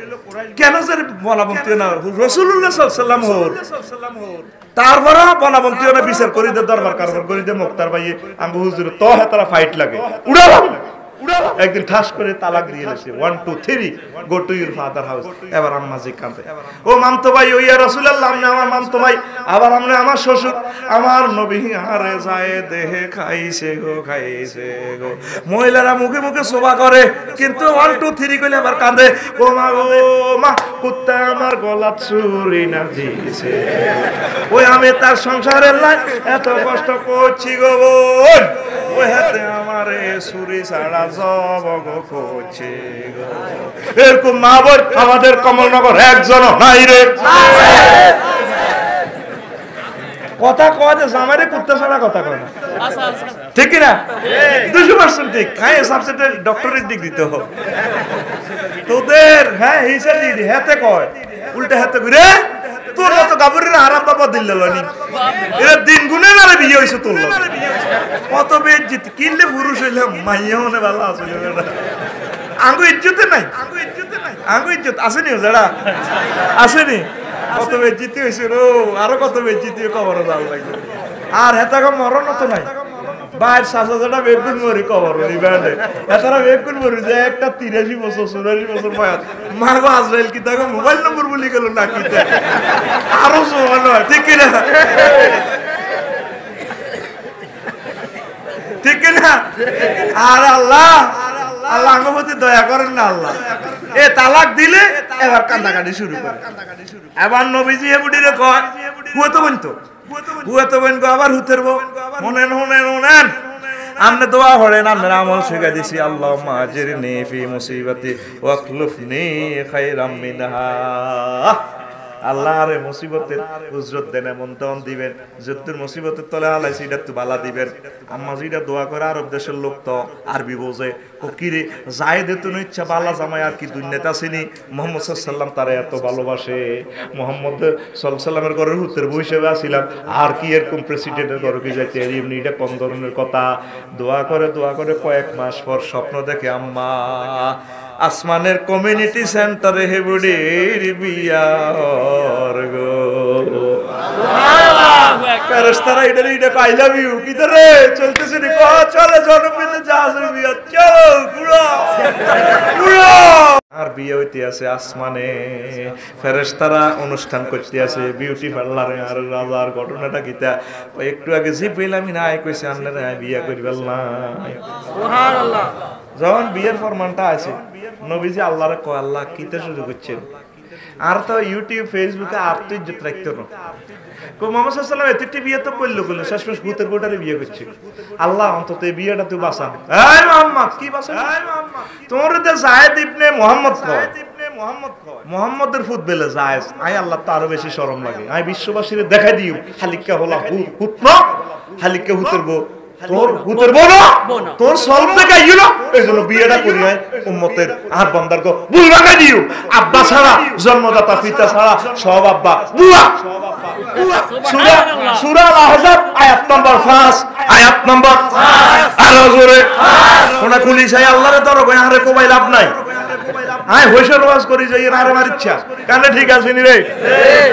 কেন যে বনাবন্তীও না রাসূলুল্লাহ সাল্লাল্লাহু আলাইহি ওয়াসাল্লাম তারপরে বনাবন্তীও না বিচার করি দে দরবার কারবার করি দে মুক্তার ভাই আঙ্গু হুজুর তো হেতারা ফাইট লাগে উড়ালাম একদিন ঠাস করে তালাক দিয়ে দিয়েছে 1 2 3 go to your father house এবার আম্মা জি কাঁদে ও মামতো ভাই ও ইয়া রাসূলুল্লাহ আমনে আমার মামতো ভাই আবার আমনে আমার শ্বশুর আমার নবী আরে যায় দেহে খাইছে গো মহিলারা মুখে মুখে শোভা করে কিন্তু 1 2 3 কইলে আবার কাঁদে ও মা কুত্তা আমার গলা চুরি না দিয়েছে ওই আমি তার সংসারের লাই এত কষ্ট করছি গো বোন ওই হাতে আমারে চুরি ছাড়া জবগ করছে গো এরকম মা বোন আমাদের কমলনগর একজনও নাই রে কথা কয় যে জামাইরে কুত্তা ছাড়া কথা কয় না ঠিক কি না 200% ঠিক হ্যাঁ সাবজেক্টের ডক্টরেট ডিগ্রি তো তোদের হ্যাঁ হিসাব দিদি হাতে কয় উল্টা হাতে ঘুরে তোর মতো গাবুরের আরাম বাবা দিল লনি এরা দিন গুনে না বিয়ে হইছে তোর লগে কত বেজ্জত কিনলে পুরুষ হইলে মাইয়া হনে ভালো আসলে বেটা আঙ্গু ইজ্জত নাই আঙ্গু ইজ্জত আসেনি যারা আসেনি কত বেজ্জত হইছে রো আরো কত বেজ্জত কবর দাও লাগবে আর হেতাকে মরণ তো নাই বাইর সাজাটা বেগুন মরি কবর নিবানে এটারা বেগুন মরি যে একটা 83 বছর 84 বছর বয়স মাগো আজরাইল কি তাকে মোবাইল নম্বর বলি গেল না কি আরো সমান হয় ঠিক না ঠিক না আর আল্লাহ আমার প্রতি দয়া করেন না আল্লাহ এ তালাক দিলে এবার কান্দাকাটি শুরু করে এবার নবীজি হেবুডিরে কয় হুয়াতো বোন গো আবার হুতেরবো মনেন আমনে দোয়া করেন আমনে আমল শিখা দিছি আল্লাহুম্মা আজরিনি ফি মুসিবাতি ওয়াখলুফনি খায়রাম মিনহা আল্লাহ রে মুসিবতের উজরত দেন এমন দন দিবেন যদ্দুর মুসিবতের তলে আলাইছি এটা তো বালা দিবেন আম্মা জিটা দোয়া করে আরব দেশের লোক তো আরবি বোঝে ও কিরে জায়েদ এত ইচ্ছা বালা জামাই আর কি দুনিয়াতে আসেনি মুহাম্মদ সাল্লাল্লাহু আলাইহি ওয়াসাল্লাম তারে এত ভালোবাসে মুহাম্মদ সাল্লাল্লাহু আলাইহি ওয়াসাল্লামের ঘরের হুতের বউ হিসেবে আসিলাম আর কি এরকম প্রেসিডেন্টের ঘরে কি যাইতে এমনি এটা কোন ধরনের কথা দোয়া করে কয়েক মাস পর স্বপ্ন দেখে আম্মা আসমানের কমিউনিটি সেন্টারে হেবুডির বিয়া গো ফেরেশতারা এটা আই লাভ ইউ কিদারে চলতেছে রে চলে জনপ্রিয়তে জাহাজের বিয়া চল পুরো আর বিয়ে হইতে আছে আসমানে ফেরেশতারা অনুষ্ঠান করতে আছে বিউটি পার্লারে আর রাজার ঘটনাটা কিতা একটু আগে জিবরাইল আমি নাই কইছে আপনারা বিয়া করিবেল না সুবহানাল্লাহ যখন বিয়ের ফরমানটা আছে নবীজি আল্লাহরে কয় আল্লাহ কিতে শুরু করছেন আর তো ইউটিউব ফেসবুকে আর তো ইজ্জত রাখতো না কো মুহাম্মদ সাল্লাল্লাহু আলাইহি ওয়াসাল্লাম এতটি বিয়ে তো করলো শেষমেশ ভূতের গোটারে বিয়ে করছে আল্লাহ অন্তত এই বিয়েটা তুই বাঁচান এই মুহাম্মদ কি বাঁচান তোর তো জায়েদ ইবনে মুহাম্মদ কয় মুহাম্মদের ফুট বেলে জায়েজ আই আল্লাহ তো আরো বেশি শরম লাগে আই বিশ্ববাসীরে দেখাই দিও হালিকা হলা হুত না হালিকা হুতের বউ তোর হুতের বউ না তোর সলভ দেখাই গেল এইজন্য বিয়েটা করি হয় উম্মতের আর বান্দার কো বুল লাগাই দিও আব্বা ছাড়া জন্মদাতা পিতা ছাড়া সব আব্বা বুয়া সূরা আল-আহজাব আয়াত নম্বর 5 আয়াত নম্বর 5 আরো জোরে কোনা খুলি চাই আল্লাহরে ধরো কই আরে কোবাই লাভ নাই আয় হইছে রওয়াজ করি যাই আরে মার ইচ্ছা কানে ঠিক আছে নি রে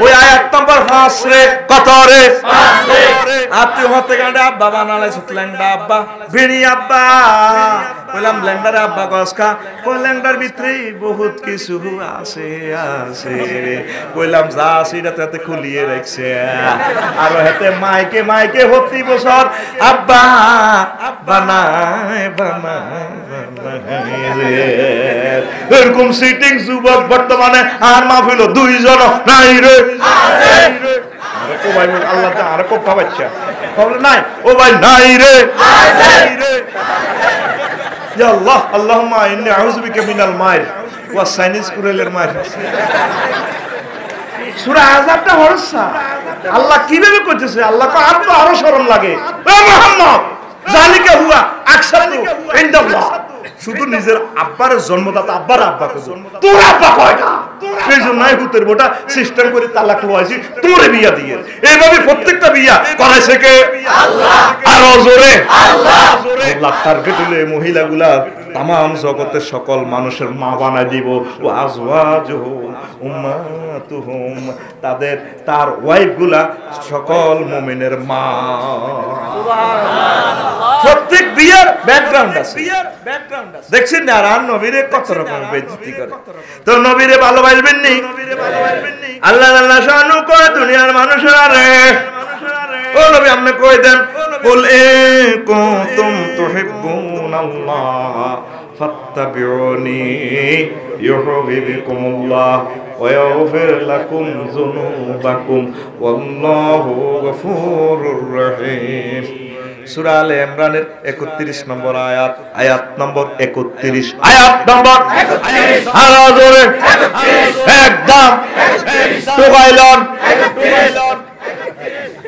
ওই আয়াত নম্বর 5 রে কত রে 5 রে আপনি হতে গান্ডা আব্বা বানালে সুতলেন্ডা আব্বা ভিড়ি আব্বা কইলাম লেন্ডারে আব্বা গসকা কই লেন্ডার ভিতরে বহুত কিছু আছে আছে কইলাম যা সিটা তাতে খুলিয়ে রাখছে আর হেতে মাইকে মাইকে হতি বছর আব্বা বানায় বানায় এরকম সিটিং যুবক বর্তমানে আর মাহফিল দুইজন নাই রে আছে ও ভাই আল্লাহ তা আর কো পাবাচ্চা বলে নাই ও ভাই নাই রে আছে রে ইয়া আল্লাহ আল্লাহুম্মা ইন্নী আউযু বিকা মিনাল মাইল ওয়া সাইনিস কুরেলের মাইল সূরা আযাবটা হরসা আল্লাহ কিভাবে কইতেছে আল্লাহ কো আর তো আরো শরম লাগে ও মুহাম্মদ জালিকা হুয়া আকসাতু ইনদাল্লাহ শুধু নিজের আব্বার জন্মদাতা আব্বার আব্বা কই তোর আব্বা কয়টা সেইজন্য নাই হুতের মোটা সিস্টেম করে তালাক লওয়াইছি তোরে বিয়া দিয়ে এইভাবে প্রত্যেকটা বিয়া করাইছে কে আল্লাহ আর জোরে আল্লাহ আল্লাহ টার্গেট হলে মহিলাগুলা तमाम জগতের সকল মানুষের মা বানাই দিব ও আজওয়াজুহুম উম্মাতুহুম তাদের তার ওয়াইফগুলা সকল মুমিনের মা সুবহানাল্লাহ প্রত্যেক বিয়ের ব্যাকগ্রাউন্ড আছে দেখছেন না আর নবীরে কত রকম বেইজ্জতি করে তো নবীরে ভালোবাসবেন নি আল্লাহ আল্লাহ শানু কয় দুনিয়ার মানুষরা রে ও নবী আপনি কই দেন কুল ইন কুনতুম তুহিব্বুনাল্লাহ ফাত্তাবিউনি ইউহিব্বুকুমুল্লাহ ওয়া ইয়াগফির লাকুম যুনুবাকুম ওয়াল্লাহু গফুরুর রহিম সূরা আলে ইমরানের 31 নম্বর আয়াত আয়াত নম্বর 31 আয়াত নম্বর 31 আর জোরে 31 একদম 31 তোগাইলন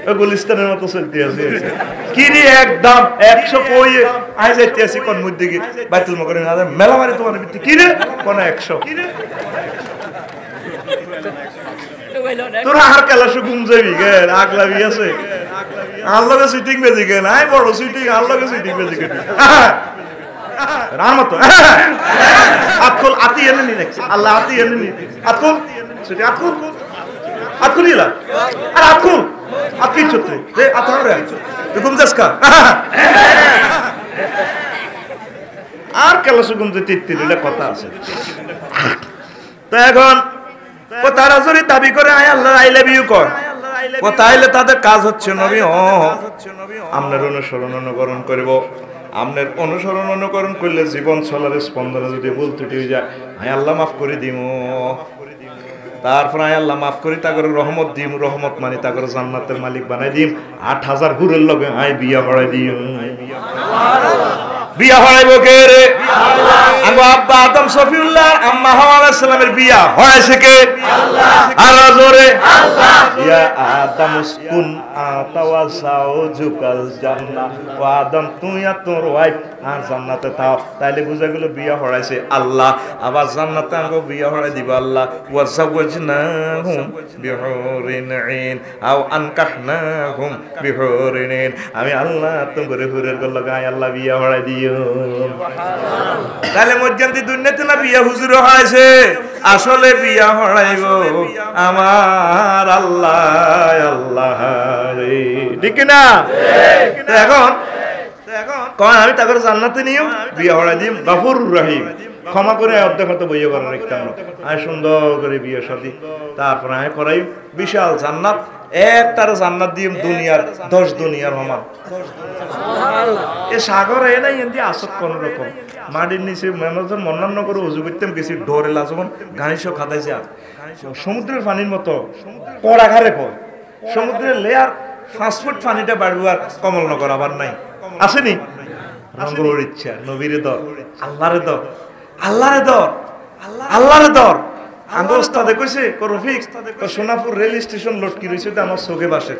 31 গুলিস্তানের মতো চলতে আছে কি রে একদম 100 কই আই যাইতে আছে কোন মধ্যে কি বাইতুল মুকাররমে না মেলা মারি তোমার ভিতরে কি রে কোন 100 তোরা আর কেলা সুগুম যাবি গে আগলাবি আছে আল্লাহকে সিটিং বেজি গে নাই বড় সিটিং আল্লাহকে সিটিং বেজি গে রামত আতকুল আতি এনে নি দেখছি আল্লাহ আতি এনে নি আতকুল সিটি আতকুল আতকুল ইলা আর আতকুল আতকি চতে রে আতরে তুকুম যাসকা আর কেলা সুগুম যে তিত্তিলে কথা আছে তো এখন ও তারা যদি দাবি করে আয় আল্লাহ আই লাভ ইউ কর ও তাইলে তাদের কাজ হচ্ছে নবী আপনার অনুকরণ করব আপনার অনুকরণ করলে জীবন চলার স্পন্দনে যদি ভুল ত্রুটি হয়ে যায় আয় আল্লাহ মাফ করে দিম তারপর আয় আল্লাহ মাফ করি তাগর রহমত দিম রহমত মানে তাগর জান্নাতের মালিক বানাই দিম 8000 হুরের লগে আয় বিয়া বাড়াই দিম বিয়া হরাইব কে রে আল্লাহ আঙ্গো আব্বা আদম সফিউল্লাহ আম্মা হাওয়া আলাইহিস সালামের বিয়া হরাইছে কে আল্লাহ আর জোরে আল্লাহ ইয়া আদম উসকুন আতা ওয়া যাওজুকাল জান্নাহ ও আদম তুই আর তোর ওয়াইফ আর জান্নাতে থাও তাইলে বুঝা গেল বিয়া হরাইছে আল্লাহ আবার জান্নাতে আঙ্গো বিয়া হরাই দিব আল্লাহ ওয়া যাওজনাহুম বিহুরিন আইন আও আনকাহনাহুম বিহুরিন আইন আমি আল্লাহ তোমারে হুরের গল লাগাই আল্লাহ বিয়া হরাই দিও তাহলে মধ্যন্তি দুনিয়াতে না বিয়া হুজুর হয়েছে আসলে বিয়া হড়াইব আমার আল্লাহ আল্লাহ রে ঠিক না এখন কোন আমি তাকে জান্নাতে নিও বিয়া হড়াই দিম গফুরুর রহিম ক্ষমা করে অর্ধেক মতো বইয়ে করার রাখতাম আয় সুন্দর করে বিয়ে শাদী তারপর আয় করাই বিশাল জান্নাত একটার জান্নাত দিম দুনিয়ার 10 দুনিয়ার সমান এ সাগর এ নাই এন্দি আসত কোন রকম মাটির নিচে মানুষজন মন্নান্ন করে উজু করতেম গেছি ডোরে লাজবন গানিশো খাদাইছে আর সমুদ্রের পানির মতো কড়াঘারে কর সমুদ্রের লেয়ার 5 ফুট পানিটা বাড়বে আর কমলনগর আবার নাই আসেনি রঙ্গর ইচ্ছা নবীরে দর আল্লাহরে দর আল্লাহরে দর আল্লাহরে দর আঙ্গো ওস্তাদে কইছে রফিক সোনাপুর রেল স্টেশন লটকি রইছে তো আমার চোখে বাসে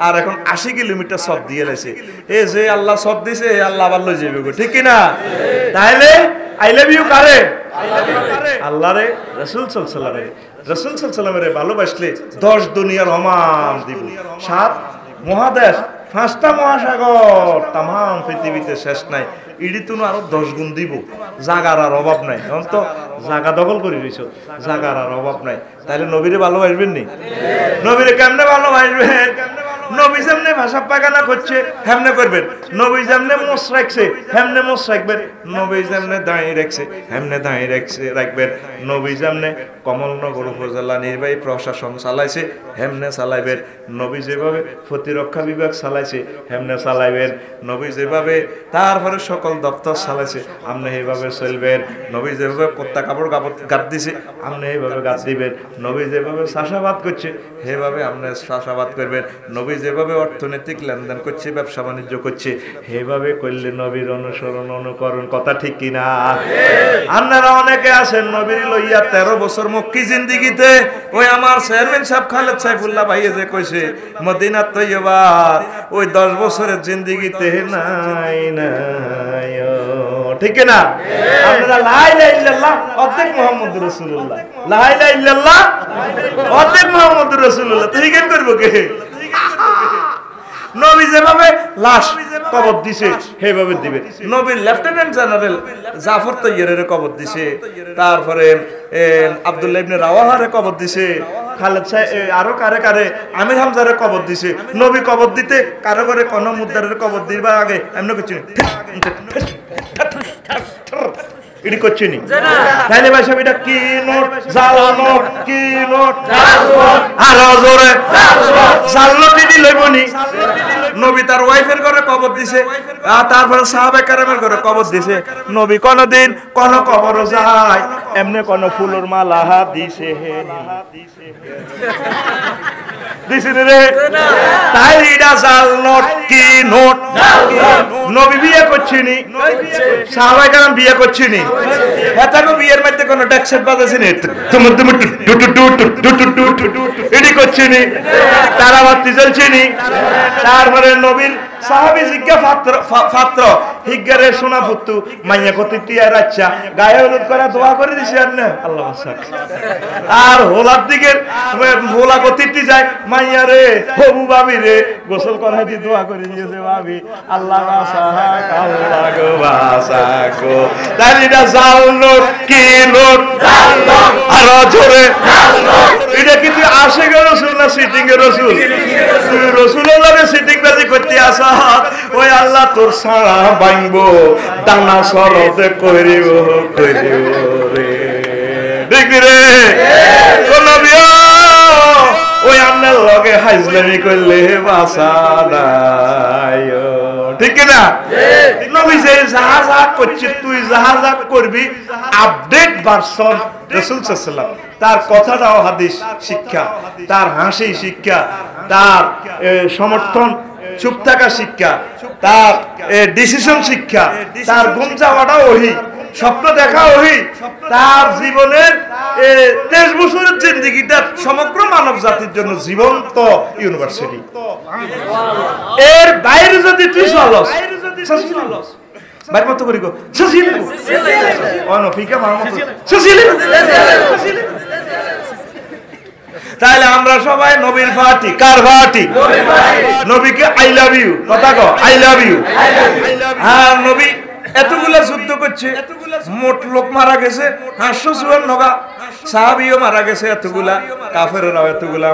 আর এখন 80 কিলোমিটার সব দিয়ে লাইছে এ যে আল্লাহ সব দিছে আল্লাহ আবার লই যাবে ঠিক কি না তাইলে আই লাভ ইউ কারে আল্লাহরে রাসূল সাল্লাল্লাহু আলাইহি রাসূল সাল্লাল্লাহু আলাইহি ভালোবাসলে 10 দুনিয়ার সমান দিব 7 মহাদেশ 5টা মহাসাগর তাম পৃথিবীতে শেষ নাই ইডি তুমি আরো 10 গুণ দিব জাগার আর অভাব নাই এখন তো জাগা দখল করে দিছো জাগার আর অভাব নাই তাহলে নবীরে ভালোবাসবেন নি নবীরে কেমনে ভালোবাসবেন নবী যেমনে ভাষা পায়খানা করছে হেমনে করবেন নবী যেমনে মোস রাখছে হেমনে মোস রাখবেন নবী যেমনে দাঁড়িয়ে রাখছে হেমনে দাঁড়িয়ে রাখবেন নবী যেমনে কমলনগর উপজেলা নির্বাহী প্রশাসন চালাইছে হেমনে চালাইবেন নবী যেভাবে প্রতিরক্ষা বিভাগ চালাইছে হেমনে চালাইবেন নবী যেভাবে তারপরে সকল দপ্তর চালাইছে আপনি এইভাবে চলবেন নবী যেভাবে কোত্তা কাপড় গাদ দিছে আপনি এইভাবে গাদ দিবেন নবী যেভাবে চাষাবাদ করছে সেভাবে আপনি চাষাবাদ করবেন নবী যেভাবে অর্থনৈতিক লেনদেন করছে ব্যবসা বাণিজ্য করছে সেভাবে করলে নবীর অনুসরণ অনুকরণ কথা ঠিক কিনা আপনারা অনেকে আছেন নবীর লইয়া 13 বছর মক্কি জিন্দেগিতে ওই আমার চেয়ারম্যান সাহেব খালেদ সাইফুল্লাহ ভাইয়ে যে কইছে মদিনাত তৈয়বা ওই 10 বছরের জিন্দেগিতে নাই নাই ঠিক না আপনারা লা ইলাহা ইল্লাল্লাহ অর্ধেক মুহাম্মদুর রাসূলুল্লাহ লা ইলাহা ইল্লাল্লাহ অর্ধেক মুহাম্মদুর রাসূলুল্লাহ তো ঠিক করব কে নবী যেভাবে লাশ কবর দিছে সেইভাবে দিবে নবীর লেফটেন্যান্ট জেনারেল জাফর তৈয়রের কবর দিছে তারপরে আব্দুল্লাহ ইবনে রাওয়াহারে কবর দিছে খালেদ সাহেব আরো কারে কারে আমির হামজারে কবর দিছে নবী কবর দিতে কারো করে কোন মুদ্দারের কবর দিবা আগে এমন কিছু এডি করছে নি তাইলে ভাই সব এটা কি নোট জাল নোট কি নোট আর জোরে জাল নোট দি লইবনি নবী তার ওয়াইফের ঘরে কবর দিছে আর তারপরে সাহাবায়ে কেরামের ঘরে কবর দিছে নবী কোনদিন কোন কবর যায় এমনে কোন ফুলের মালা দিছে হে দিছে রে তাই এটা জাল নোট কি নোট নবী বিয়ে করছিনি সাহাবায়ে কেরাম বিয়ে করছিনি হেতানো বিয়ের মধ্যে কোন ট্যাক্সেট বাজাছে নি তুমি এডি করছিনি তারাবাতি জ্বলছিনি তারপরে নবীর সাহাবী জিজ্ঞা পাত্র হিজ্ঞারে সোনা ফুত্তু মাইয়া কতি টিয়া রাচ্চা গায়ে হলুদ করে দোয়া করে দিছে আর না আল্লাহ বাসাক আর হোলার দিকে হোলা কতিটি যায় মাইয়া রে হবু ভাবি রে গোসল করাই দি দোয়া করে দিয়েছে ভাবি আল্লাহ বাসাক আল্লাহ গো বাসাক তাই এটা জাল নোট কি নোট আর জোরে এটা কি তুই আশিক রাসূল না সিটিং রাসূল তুই রাসূলুল্লাহর সিটিং বাজি করতে আসা ওই আল্লাহ তোর সারা বাইঙ্গো দানা সরতে করিব রে দেখবি রে কোন বিয়া ওই আপনার লগে হাইজলামি করলে বাসা নাই ঠিক না নবী যে যাহা করছে তুই যাহা করবি আপডেট ভার্সন রাসূল সাল্লাল্লাহু আলাইহি ওয়াসাল্লাম তার কথাটাও হাদিস শিক্ষা তার হাসি শিক্ষা তার সমর্থন চুপ থাকা শিক্ষা তার ডিসিশন শিক্ষা তার ঘুম যাওয়াটাও ওহি স্বপ্ন দেখা ওহি তার জীবনের 23 বছরের জিন্দেগিটা সমগ্র মানব জাতির জন্য জীবন্ত ইউনিভার্সিটি এর বাইরে যদি তুই চলস বাইরে মত করি গো সুশীল অনফিকা মামা সুশীল তাহলে আমরা সবাই নবীর ফাটি কার ফাটি নবীকে আই লাভ ইউ কথা কও আই লাভ ইউ হ্যাঁ নবী এতগুলা যুদ্ধ করছে মোট লোক মারা গেছে 554 সাহাবীও মারা গেছে এতগুলা কাফেররাও এতগুলা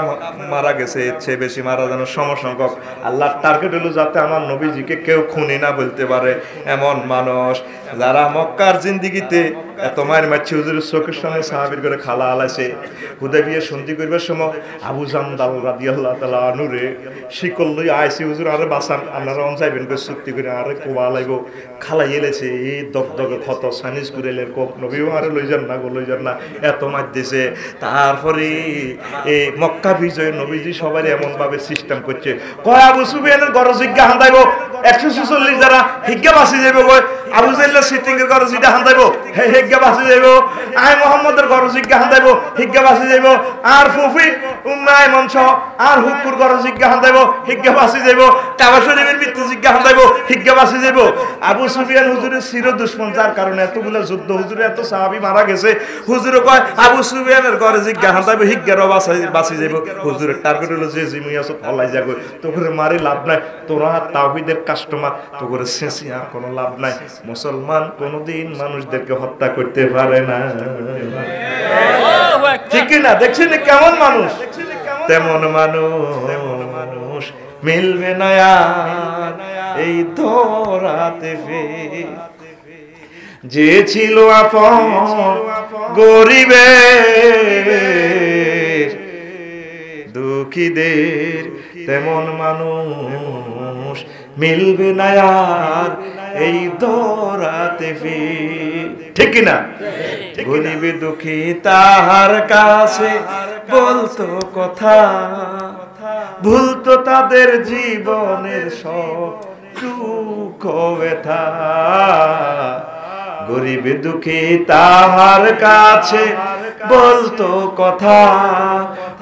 মারা গেছে এর চেয়ে বেশি মারা যেন সমসংখ্যক আল্লাহর টার্গেট হলো যাতে আমার নবীজিকে কেউ খুনি না বলতে পারে এমন মানুষ যারা মক্কার জিন্দেগিতে এত মায়ের মারছে হুজুরের চোখের সামনে সাহাবীর করে খালা আলাইছে হুদাইবিয়া সন্ধি করবার সময় আবু জামদাল রাদিয়াল্লাহু তাআলা আনুরে শিকল লই আইছে হুজুর আরে বাসান আপনারা অন যাইবেন কই চুক্তি করে আরে কোবা লাইবো খালা এলেছে এই দগদগে ক্ষত সানিস করেলেন কোক নবীও আরে লই যান না এত মার দিছে তারপরে এই মক্কা বিজয় নবীজি সবাই এমন ভাবে সিস্টেম করছে কয় আবু সুফিয়ানের ঘর জিজ্ঞা হান্দাইবো 146 যারা হিজ্ঞা বাসি যাইবো কয় আবু জাইল্লা সিটিং এর ঘর জিজ্ঞা হান্দাইবো হিজ্ঞা বাসি যাইবো আই মুহাম্মদের ঘর জিজ্ঞা হান্দাইবো হিজ্ঞা বাসি যাইবো আর ফুফি উম্মায় মঞ্চ আর হুকুর ঘর জিজ্ঞাসা দেব হিজ্ঞা বাসি যাব কাবা শরীফের মৃত্যু জিজ্ঞাসা দেব হিজ্ঞা বাসি যাব আবু সুফিয়ান হুজুরের চির দুশমন যার কারণে এতগুলো যুদ্ধ হুজুরে এত সাহাবী মারা গেছে হুজুরে কয় আবু সুফিয়ানের ঘরে জিজ্ঞাসা দেব হিজ্ঞারও বাসি যাব হুজুরের টার্গেট হলো যে জিমি আছে ফলাই যাবে তোকে মারি লাভ নাই তোরা তাওহীদের কাস্টমার তোকে শেষি আর কোনো লাভ নাই মুসলমান কোনোদিন মানুষদেরকে হত্যা করতে পারে না ঠিক না দেখছেন কেমন মানুষ তেমন মানুষ মিলবে না আর এই ধরাতে যে ছিল আপন গরিবের দুঃখীদের তেমন মানুষ মিলবে না আর এই ধরাতে ঠিক না গরিব দুঃখী তাহার কাছে বলতো কথা ভুলতো তাদের জীবনের সব দুঃখ ব্যথা গরিব দুঃখী তাহার কাছে বলতো কথা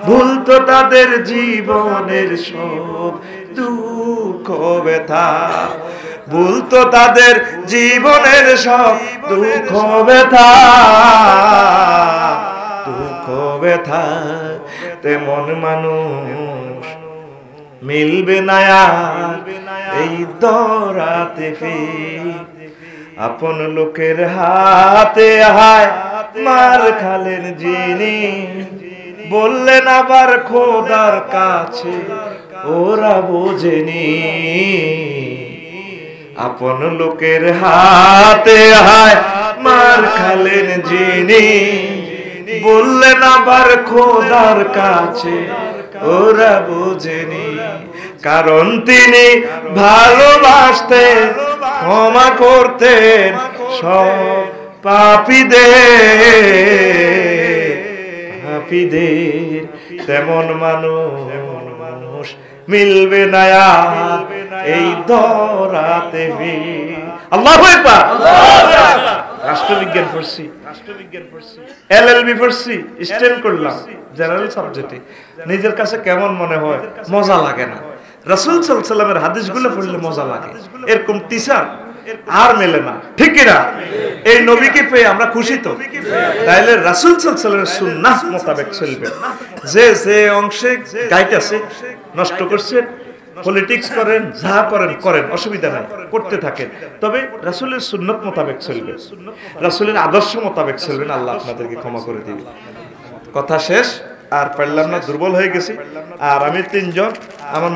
ভুলতো তাদের জীবনের সব দুঃখ ব্যথা ভুলতো তাদের জীবনের সব দুঃখ ব্যথা তেমন মানুষ মিলবে না এই ধরাতে আপন লোকের হাতে হায় মার খালেন যিনি বললেন আবার খোদার কাছে ওরা বোঝেনি আপন লোকের হাতে হায় মার খালেন যিনি বললেন আবার খোদার কাছে ওরা বোঝেনি কারণ তিনি ভালোবাসতেন ক্ষমা করতেন সব পাপীদের তেমন মানুষ মিলবে না এই ধরাতে আল্লাহু আকবার রাষ্ট্রবিজ্ঞান পড়ছি এলএলবি পড়ছি স্টেম করলাম জেনারেল সাবজেক্টে নিজের কাছে কেমন মনে হয় মজা লাগে না রাসূল সাল্লাল্লাহু আলাইহি ওয়াসাল্লামের হাদিসগুলো পড়লে মজা লাগে এরকম টিচার আর মেলে না ঠিক কি না এই নবীকে পেয়ে আমরা খুশি তো তাইলে রাসূল সাল্লাল্লাহু আলাইহি ওয়াসাল্লামের সুন্নাহ মোতাবেক চলবে যে যে অংশে গাইতেছে নষ্ট করছে পলিটিক্স করেন যা করেন অসুবিধা নাই করতে থাকেন তবে রাসূলের সুন্নাত মোতাবেক চলবে রাসূলের আদর্শ মোতাবেক চলবেন আল্লাহ আপনাদেরকে ক্ষমা করে দিবেন কথা শেষ আর পারলাম না দুর্বল হয়ে গেছি আর আমি তিনজন আমার